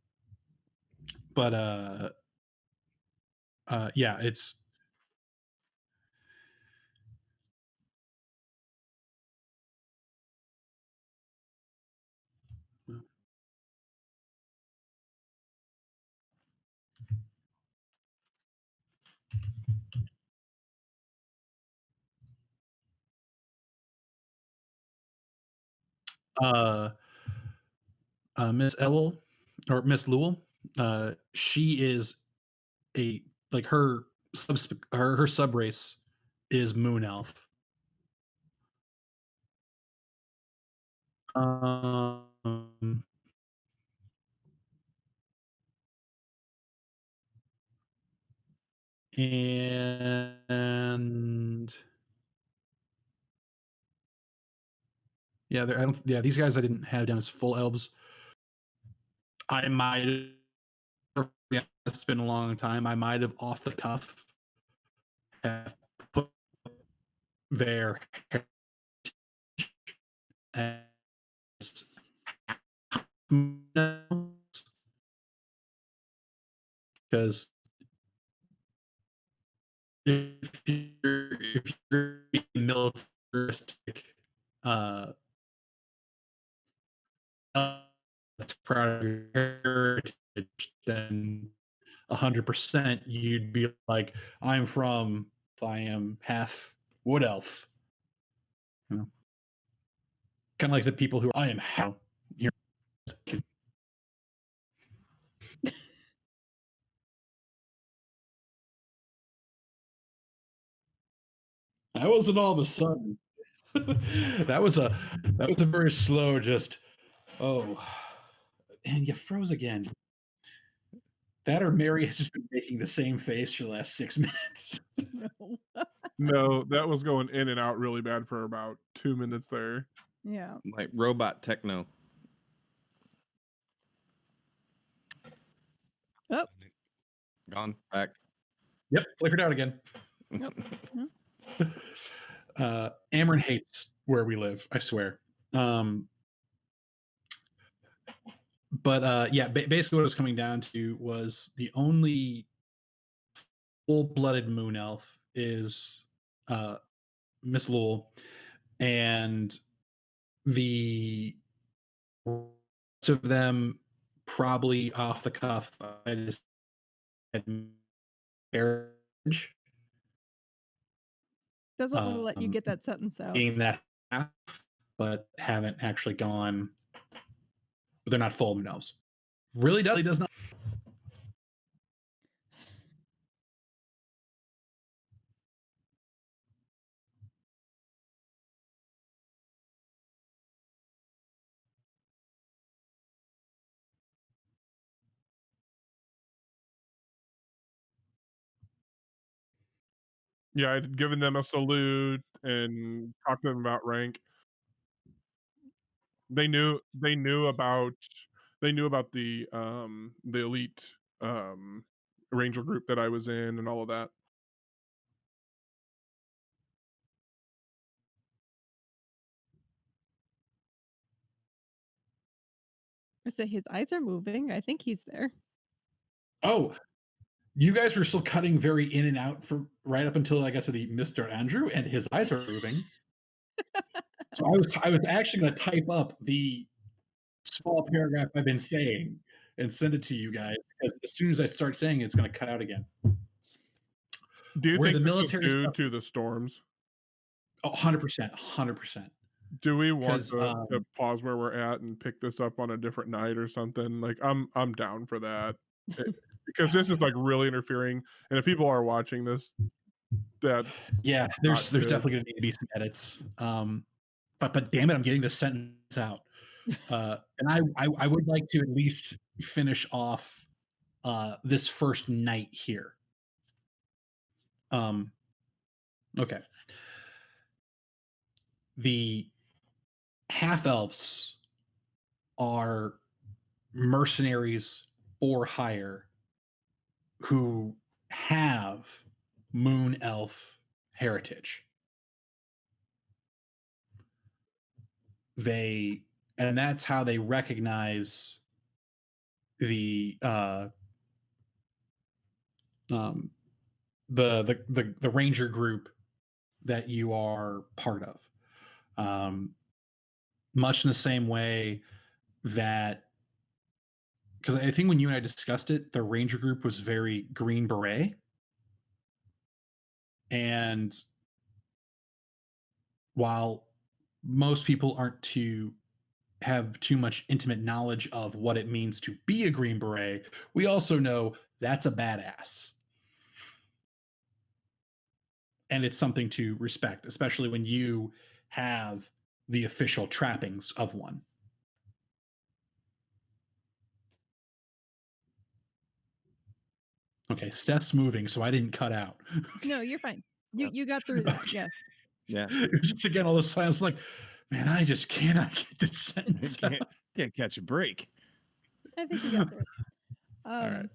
but yeah, it's uh, Miss Ellel or Miss Lewell. She is a like her sub race is Moon Elf. Um, and yeah, I don't. Yeah, these guys I didn't have down as full elves. I might have. Yeah, it's been a long time. I might have off the cuff have put their as because if you're being militaristic, uh, that's proud of your heritage, then 100% you'd be like, I am half wood elf. You know? Kind of like the people who I am half. That wasn't all of a sudden. that was a very slow. Just and you froze again. That or Mary has just been making the same face for the last 6 minutes. No. No, that was going in and out really bad for about 2 minutes there. Yeah. Like robot techno. Oh. Gone back. Yep, flickered out again. Nope. No. Amron hates where we live, I swear. But yeah, basically what it was coming down to was the only full-blooded moon elf is Miss Lowell, and the rest of them probably off the cuff. I just had marriage. Doesn't want to let you get that sentence out. Being that half, but haven't actually gone. But they're not full moon elves. Really does not. Yeah, I'd given them a salute and talked to them about rank. They knew about the elite ranger group that I was in and all of that. I say his eyes are moving. I think he's there. Oh, you guys were still cutting very in and out for right up until I got to the Mr. Andrew, and his eyes are moving. So I was actually going to type up the small paragraph I've been saying and send it to you guys, because as soon as I start saying it, it's going to cut out again. Do you Where think the this military is due stuff- to the storms? Oh, 100%. Do we want 'Cause, to pause where we're at and pick this up on a different night or something? Like I'm down for that. Because this is like really interfering, and if people are watching this, that Yeah, there's good. definitely going to need to be some edits. But damn it, I'm getting this sentence out. And I would like to at least finish off this first night here. Okay. The half elves are mercenaries or hire who have moon elf heritage. And that's how they recognize the ranger group that you are part of. Much in the same way that, because I think when you and I discussed it, the ranger group was very Green Beret. And while most people aren't to have too much intimate knowledge of what it means to be a Green Beret, we also know that's a badass. And it's something to respect, especially when you have the official trappings of one. Okay, Steph's moving, so I didn't cut out. No, you're fine. You got through that. Okay. Yeah. Yeah. It was just again all this silence, like, man, I just cannot get this sentence out. Can't catch a break. I think you got through it. All right.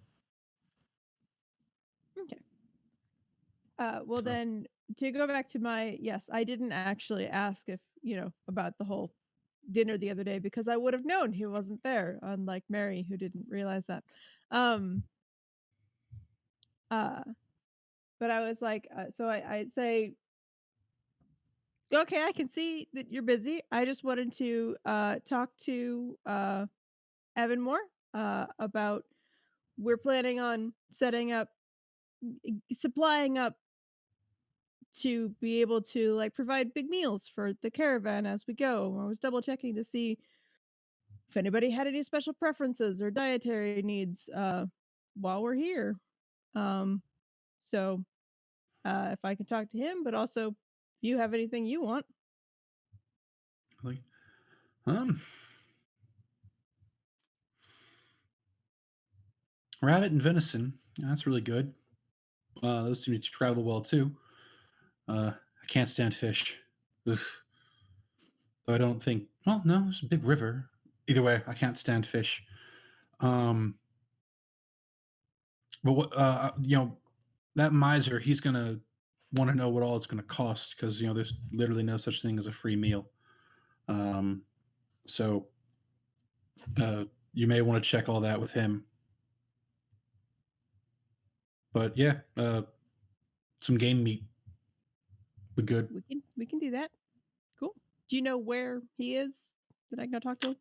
Okay. Well, then to go back to yes, I didn't actually ask if, about the whole dinner the other day, because I would have known he wasn't there, unlike Mary, who didn't realize that. But I was like, so I say, okay, I can see that you're busy. I just wanted to talk to Evan more about, we're planning on setting up, supplying up to be able to like provide big meals for the caravan as we go. I was double checking to see if anybody had any special preferences or dietary needs while we're here. So if I can talk to him, but also if you have anything you want. Like, rabbit and venison. Yeah, that's really good. Those seem to travel well too. I can't stand fish. Ugh. Though I don't think. Well, no, there's a big river. Either way, I can't stand fish. But what that miser, he's gonna want to know what all it's gonna cost because there's literally no such thing as a free meal. So you may want to check all that with him. But yeah, some game meat would be good. We can do that. Cool. Do you know where he is that I can go talk to him?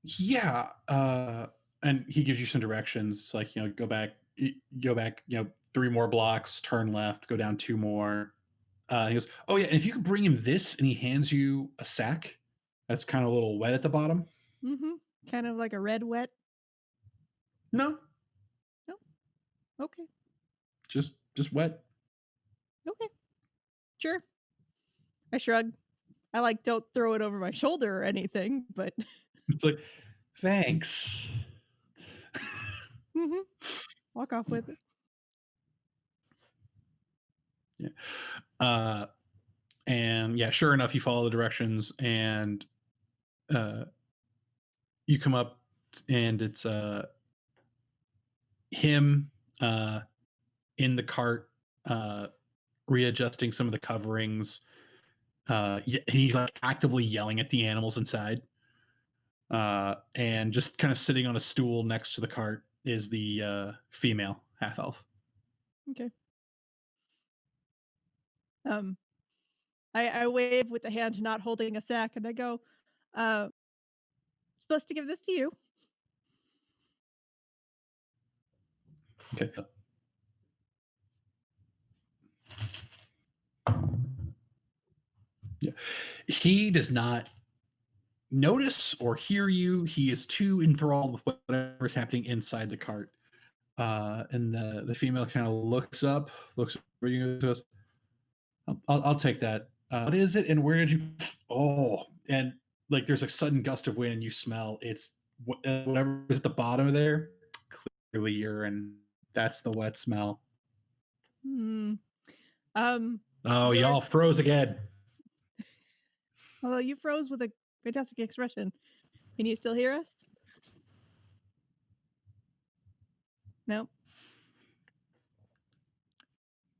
Yeah. And he gives you some directions, like go back, 3 more blocks, turn left, go down 2 more. He goes, oh yeah, and if you could bring him this, and he hands you a sack that's kind of a little wet at the bottom. Mm-hmm. Kind of like a red wet. No, Okay. just wet. Okay. Sure. I shrug. I don't throw it over my shoulder or anything, but It's like, thanks. mm-hmm. Walk off with it. Yeah. And yeah, sure enough, you follow the directions, and you come up, and it's him in the cart, readjusting some of the coverings. He's like actively yelling at the animals inside. And just kind of sitting on a stool next to the cart is the female half elf. Okay. I wave with the hand not holding a sack, and I go, supposed to give this to you. Okay. Yeah. He does not notice or hear you. He is too enthralled with whatever's happening inside the cart. And the female kind of looks up, looks over you, to us. I'll take that. What is it, and where did you? Oh, and like there's a sudden gust of wind, and you smell it's whatever is at the bottom of there. Clearly urine. That's the wet smell. Oh, y'all froze again. Although you froze with a fantastic expression. Can you still hear us? No.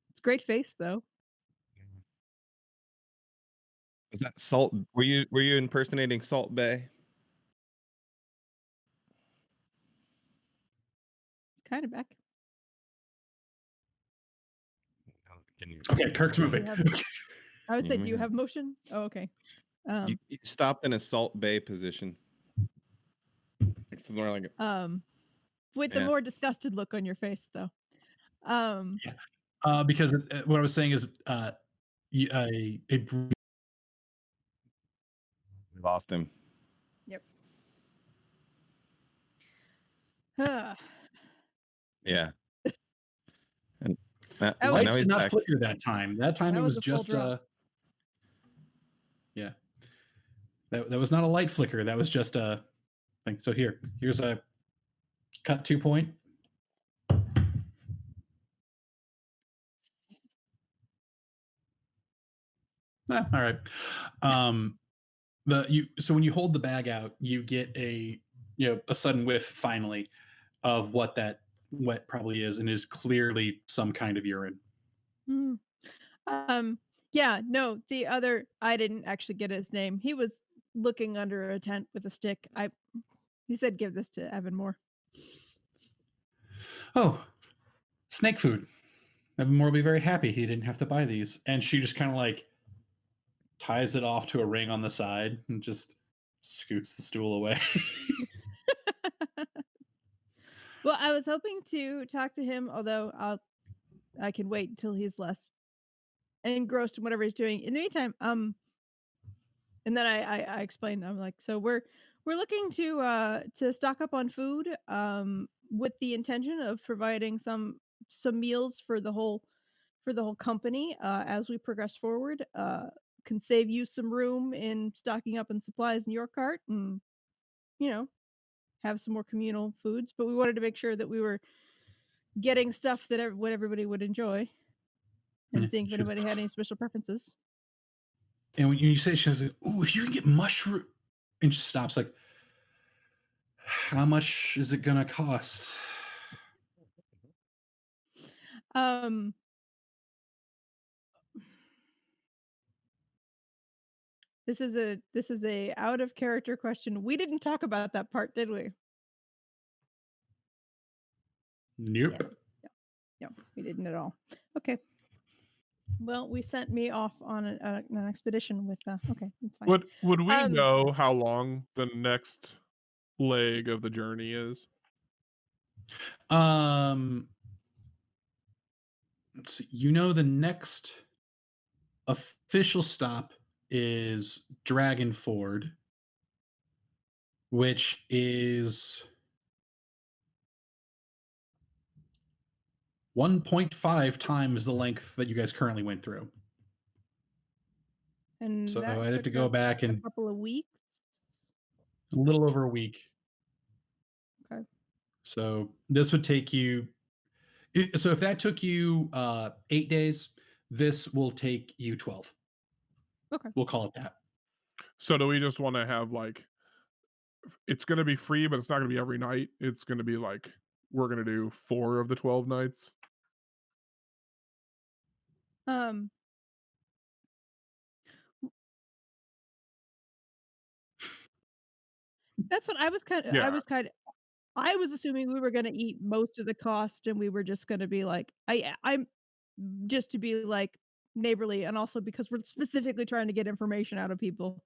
It's a great face, though. Was that Salt? Were you impersonating Salt Bay? Kind of back. Can you? Okay, Kirk's moving. I was saying, do you Yeah. have motion? Oh, okay. You stopped in a Salt Bay position. It's more like with the more disgusted look on your face, though. Because what I was saying is, we lost him. Yep. Yeah. And lights did not flicker that time. That time it was just yeah. That was not a light flicker. That was just a thing. So here's a cut 2 point. All right. So when you hold the bag out, you get a sudden whiff finally of what that wet probably is, and is clearly some kind of urine. Yeah, no, the other, I didn't actually get his name. He was looking under a tent with a stick. He said, give this to Evan Moore. Oh, snake food. Evan Moore will be very happy he didn't have to buy these. And she just kind of like ties it off to a ring on the side and just scoots the stool away. Well, I was hoping to talk to him, although I can wait until he's less engrossed in whatever he's doing. In the meantime, and then I explained, I'm like, so we're looking to stock up on food, with the intention of providing some meals for the whole company, as we progress forward. Can save you some room in stocking up on supplies in your cart, and have some more communal foods. But we wanted to make sure that we were getting stuff that what everybody would enjoy, and seeing if anybody had any special preferences. And when you say, she was like, "Ooh, if you can get mushroom," and she stops like, How much is it gonna cost? Um, this is a out of character question. We didn't talk about that part, did we? Nope. No, we didn't at all. Okay. Well, we sent me off on an expedition with. Okay, that's fine. Would we Um, know how long the next leg of the journey is? Let's see. You know, the next official stop is Dragon Ford, which is 1.5 times the length that you guys currently went through. and So that I'd have to took go us back a and couple of weeks. a little over a week. Okay. So this would take you. So if that took you 8 days, this will take you 12. Okay. We'll call it that. So do we just want to have like, it's going to be free, but it's not going to be every night. It's going to be like, we're going to do 4 of the 12 nights. Um, that's what I was kind of. Yeah. I was assuming we were going to eat most of the cost, and we were just going to be like, I'm just to be like neighborly, and also because we're specifically trying to get information out of people.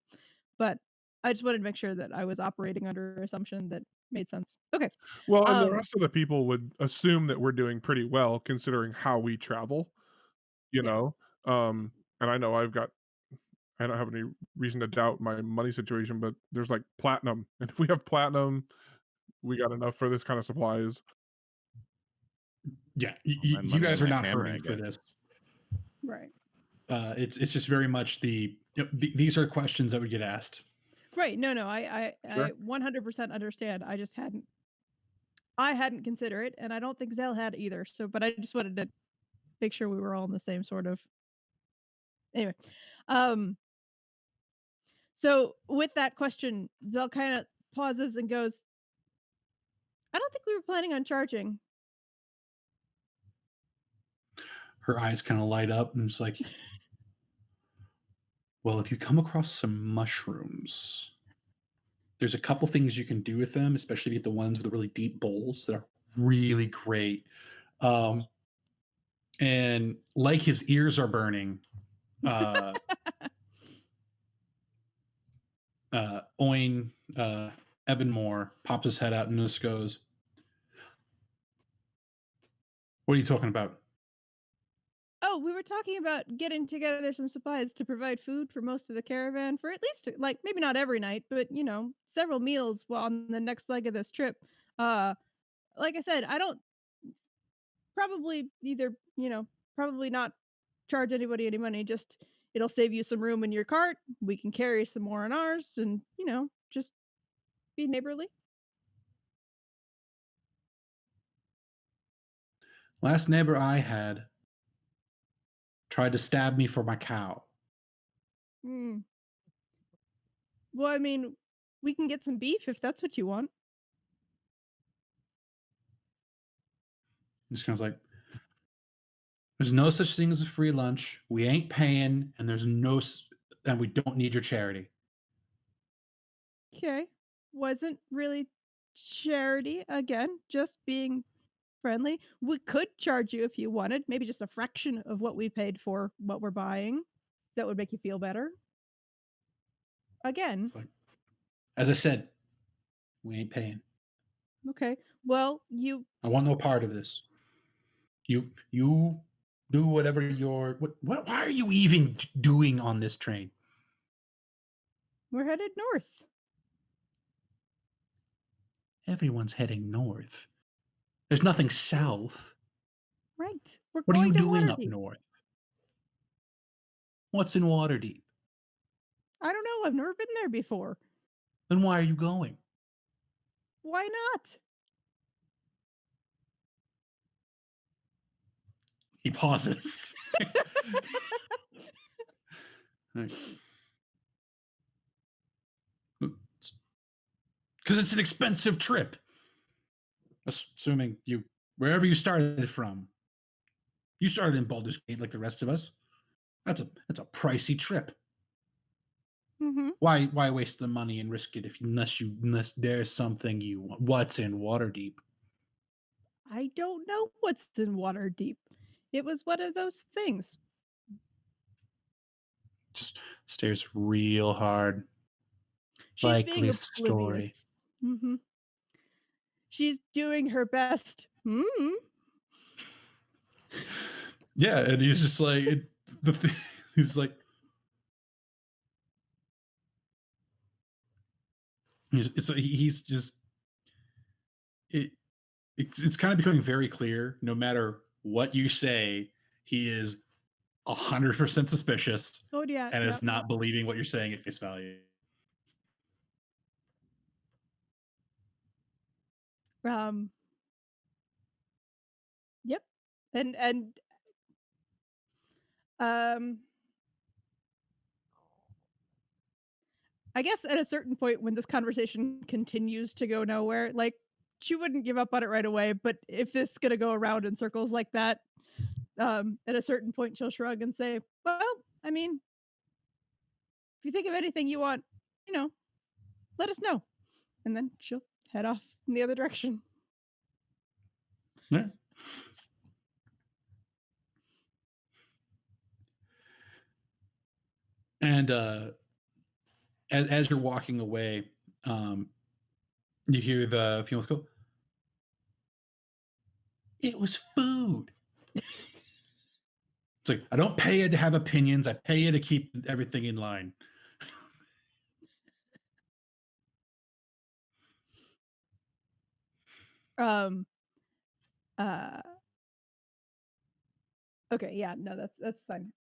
But I just wanted to make sure that I was operating under assumption that made sense. Okay. Well, and the Um, rest of the people would assume that we're doing pretty well considering how we travel, you Yeah. know? And I know I don't have any reason to doubt my money situation, but there's like platinum. And if we have platinum, we got enough for this kind of supplies. Yeah, My you money guys and are my not hammer, hurting I for guess. this. right. It's just very much these are questions that would get asked. Right. No, I Sure. 100% understand. I hadn't considered it, and I don't think Zell had either. So, but I just wanted to make sure we were all in the same sort of. Anyway, um, so with that question, Zell kind of pauses and goes, "I don't think we were planning on charging." Her eyes kind of light up and it's like, well, if you come across some mushrooms, there's a couple things you can do with them, especially get the ones with the really deep bowls that are really great. And like his ears are burning, Oin Evan Moore pops his head out and just goes, "What are you talking about?" Oh, we were talking about getting together some supplies to provide food for most of the caravan for at least like maybe not every night, but several meals while on the next leg of this trip. Uh, like I said, I don't probably either, probably not charge anybody any money. Just it'll save you some room in your cart. We can carry some more in ours, and just be neighborly. Last neighbor I had tried to stab me for my cow. Mm. Well, I mean, we can get some beef if that's what you want. Just kind of like, there's no such thing as a free lunch. We ain't paying, and and we don't need your charity. Okay. Wasn't really charity again, just being friendly. We could charge you if you wanted, maybe just a fraction of what we paid for what we're buying. That would make you feel better. Again, Like, as I said, we ain't paying. okay. Well, I want no part of this. You do whatever what why are you even doing on this train? we're headed north. Everyone's heading north. There's nothing south. Right. We're What are going you to doing up Waterdeep. north? What's in Waterdeep? I don't know. I've never been there before. Then why are you going? Why not? He pauses. Right. because it's an expensive trip. Assuming you, wherever you started from, you started in Baldur's Gate like the rest of us. That's a pricey trip. Mm-hmm. Why waste the money and risk it unless there's something you want? What's in Waterdeep? I don't know what's in Waterdeep. It was one of those things. Just stares real hard. She's being Likely story. oblivious. Mm-hmm. She's doing her best. Mm-hmm. Yeah, and he's just like he's like he's just it's kind of becoming very clear. No matter what you say, he is 100% suspicious Oh yeah. and Yeah. is not believing what you're saying at face value. Yep. And I guess at a certain point when this conversation continues to go nowhere, like she wouldn't give up on it right away, but if it's gonna go around in circles like that, at a certain point she'll shrug and say, well, I mean, if you think of anything you want, let us know. And then she'll head off in the other direction. Yeah. And as you're walking away, you hear the females go, "It was food." It's like, I don't pay you to have opinions. I pay you to keep everything in line. Okay, yeah, no, that's fine.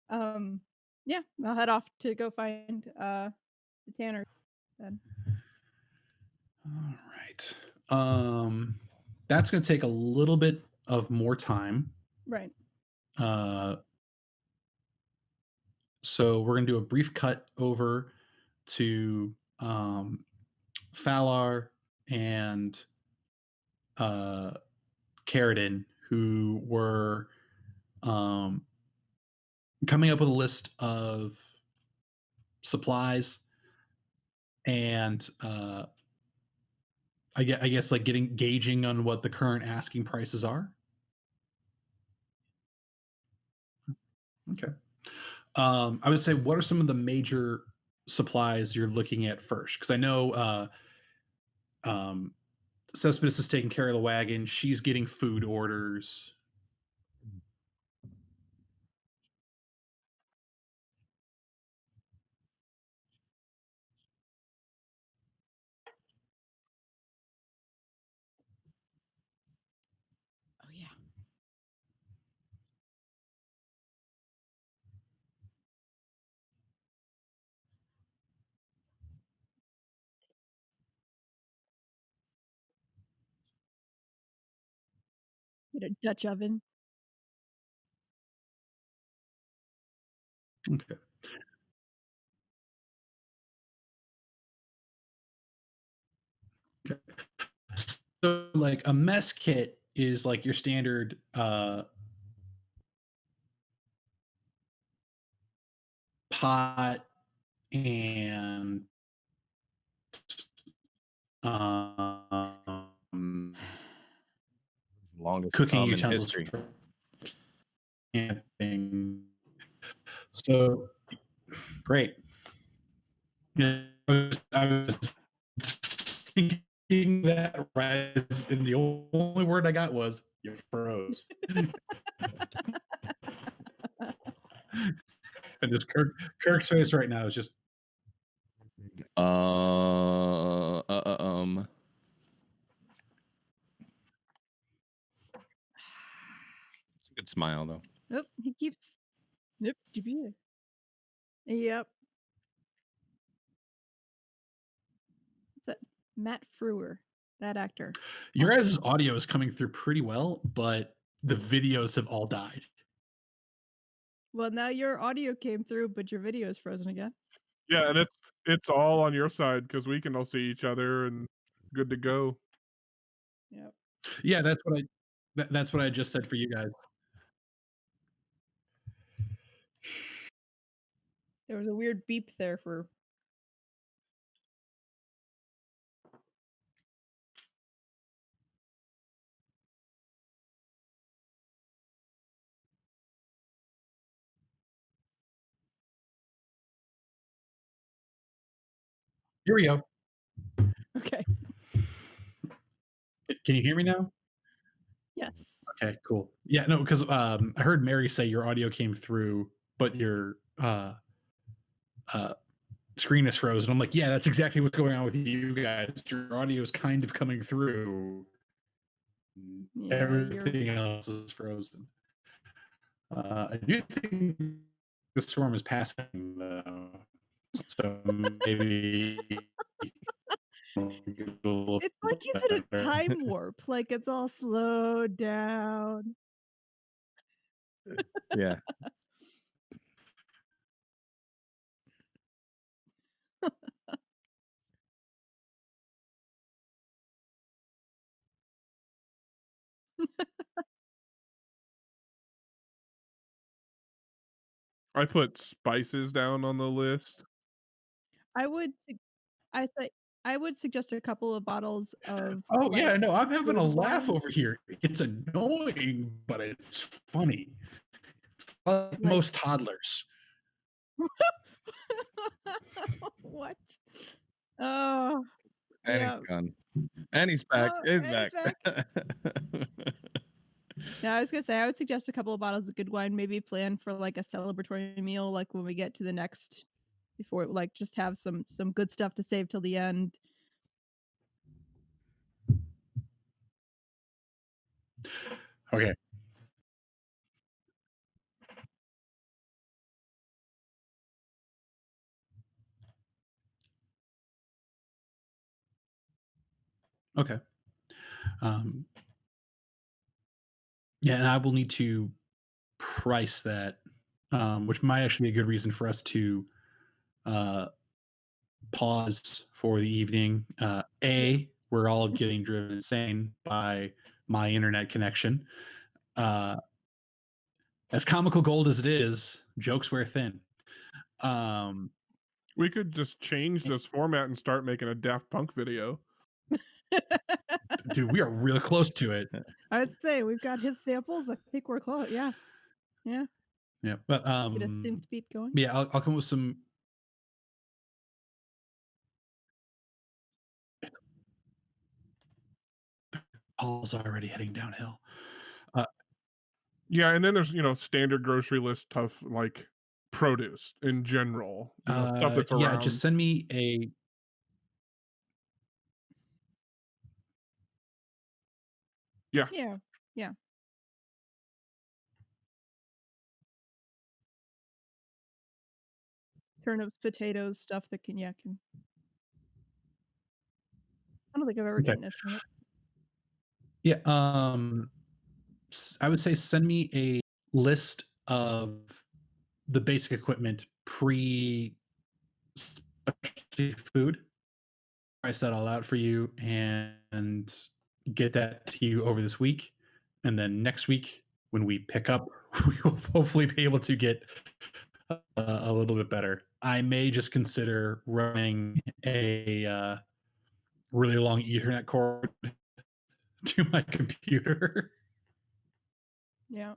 Yeah, I'll head off to go find the tanner then. All right. That's going to take a little bit of more time. Right. So we're going to do a brief cut over to Falar and Carradine, who were coming up with a list of supplies and I guess like gauging on what the current asking prices are. Okay. I would say, what are some of the major supplies you're looking at first? Because I know Cespedes is taking care of the wagon. She's getting food orders. Oh yeah. Get a Dutch oven. Okay. Okay. So like a mess kit is like your standard pot and Longest cooking in utensils history. for camping. So great. Yeah, I was thinking that right, and the only word I got was you froze. And just Kirk's face right now is just It's a good smile though. Nope, he keeps. Nope, Yep. What's that? Matt Frewer, that actor. your guys' audio is coming through pretty well, but the videos have all died. Well, now your audio came through, but your video is frozen again. Yeah, and it's all on your side because we can all see each other and good to go. Yep. Yeah, that's what I just said for you guys. There was a weird beep there for. Here we go. Okay. Can you hear me now? Yes. Okay, cool. Yeah, no, because I heard Mary say your audio came through, but your screen is frozen. I'm like, yeah, that's exactly what's going on with you guys. Your audio is kind of coming through. Yeah, Everything else is frozen. I do think the storm is passing, though. So maybe It's like he's in a time warp. Like it's all slowed down. Yeah. I put spices down on the list. I would suggest a couple of bottles of. Oh yeah, like, no, I'm having a good laugh wine. over here. It's annoying, but it's funny. It's like most toddlers. What? Oh. And Yeah. he's gone. And he's back. Oh, He's and back. Yeah, I was gonna say I would suggest a couple of bottles of good wine. Maybe plan for like a celebratory meal, like when we get to the next, before like just have some good stuff to save till the end. Okay. Okay. Yeah, and I will need to price that, which might actually be a good reason for us to pause for the evening. We're all getting driven insane by my internet connection. As comical gold as it is, jokes wear thin. We could just change this format and start making a Daft Punk video. Dude, we are really close to it. I would say we've got his samples. I think we're close. Yeah. Yeah, but Get a synth beat going. yeah, I'll come up with some. Paul's already heading downhill. Yeah, and then there's standard grocery list stuff like produce in general, stuff that's around. Yeah, just send me a. Yeah. Yeah. Turnips, potatoes, stuff that can. I don't think I've ever Okay. eaten a turnip. Yeah, I would say send me a list of the basic equipment specialty food. Price that all out for you and get that to you over this week. And then next week, when we pick up, we will hopefully be able to get a little bit better. I may just consider running a really long Ethernet cord to my computer. Yeah.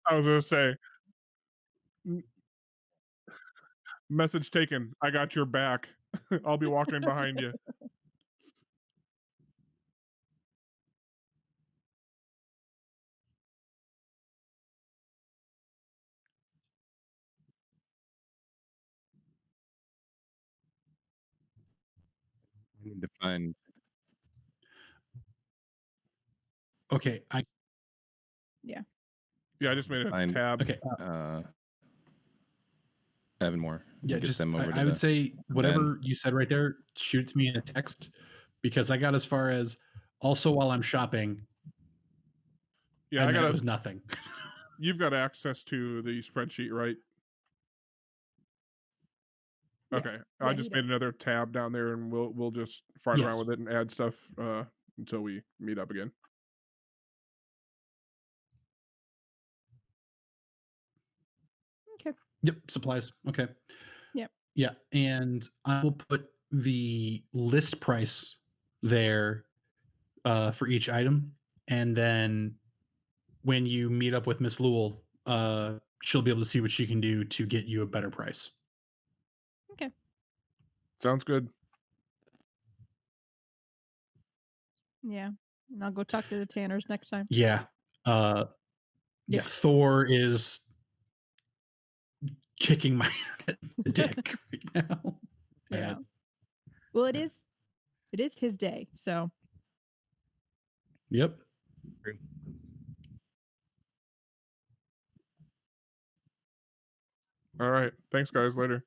I was gonna say, message taken. I got your back. I'll be walking behind you. I need to find. Okay, Yeah. Yeah, I just made a tab. Okay. Evan Moore. Yeah, Get just them over to I would say the whatever you said right there, shoot to me in a text, because I got as far as also while I'm shopping, Yeah, and I then got it was nothing. You've got access to the spreadsheet, right? Yeah. Okay, Yeah, I he just does. made another tab down there, and we'll just fart Yes. around with it and add stuff until we meet up again. Okay. Yep, supplies. Okay. Yep. Yeah, and I will put the list price there for each item, and then when you meet up with Miss Lewell, she'll be able to see what she can do to get you a better price. Okay. Sounds good. Yeah. And I'll go talk to the Tanners next time. Yeah. Yeah. Yeah. Thor is kicking my dick right now. Yeah. Bad. Well, it is his day, so Yep. All right. Thanks, guys. Later.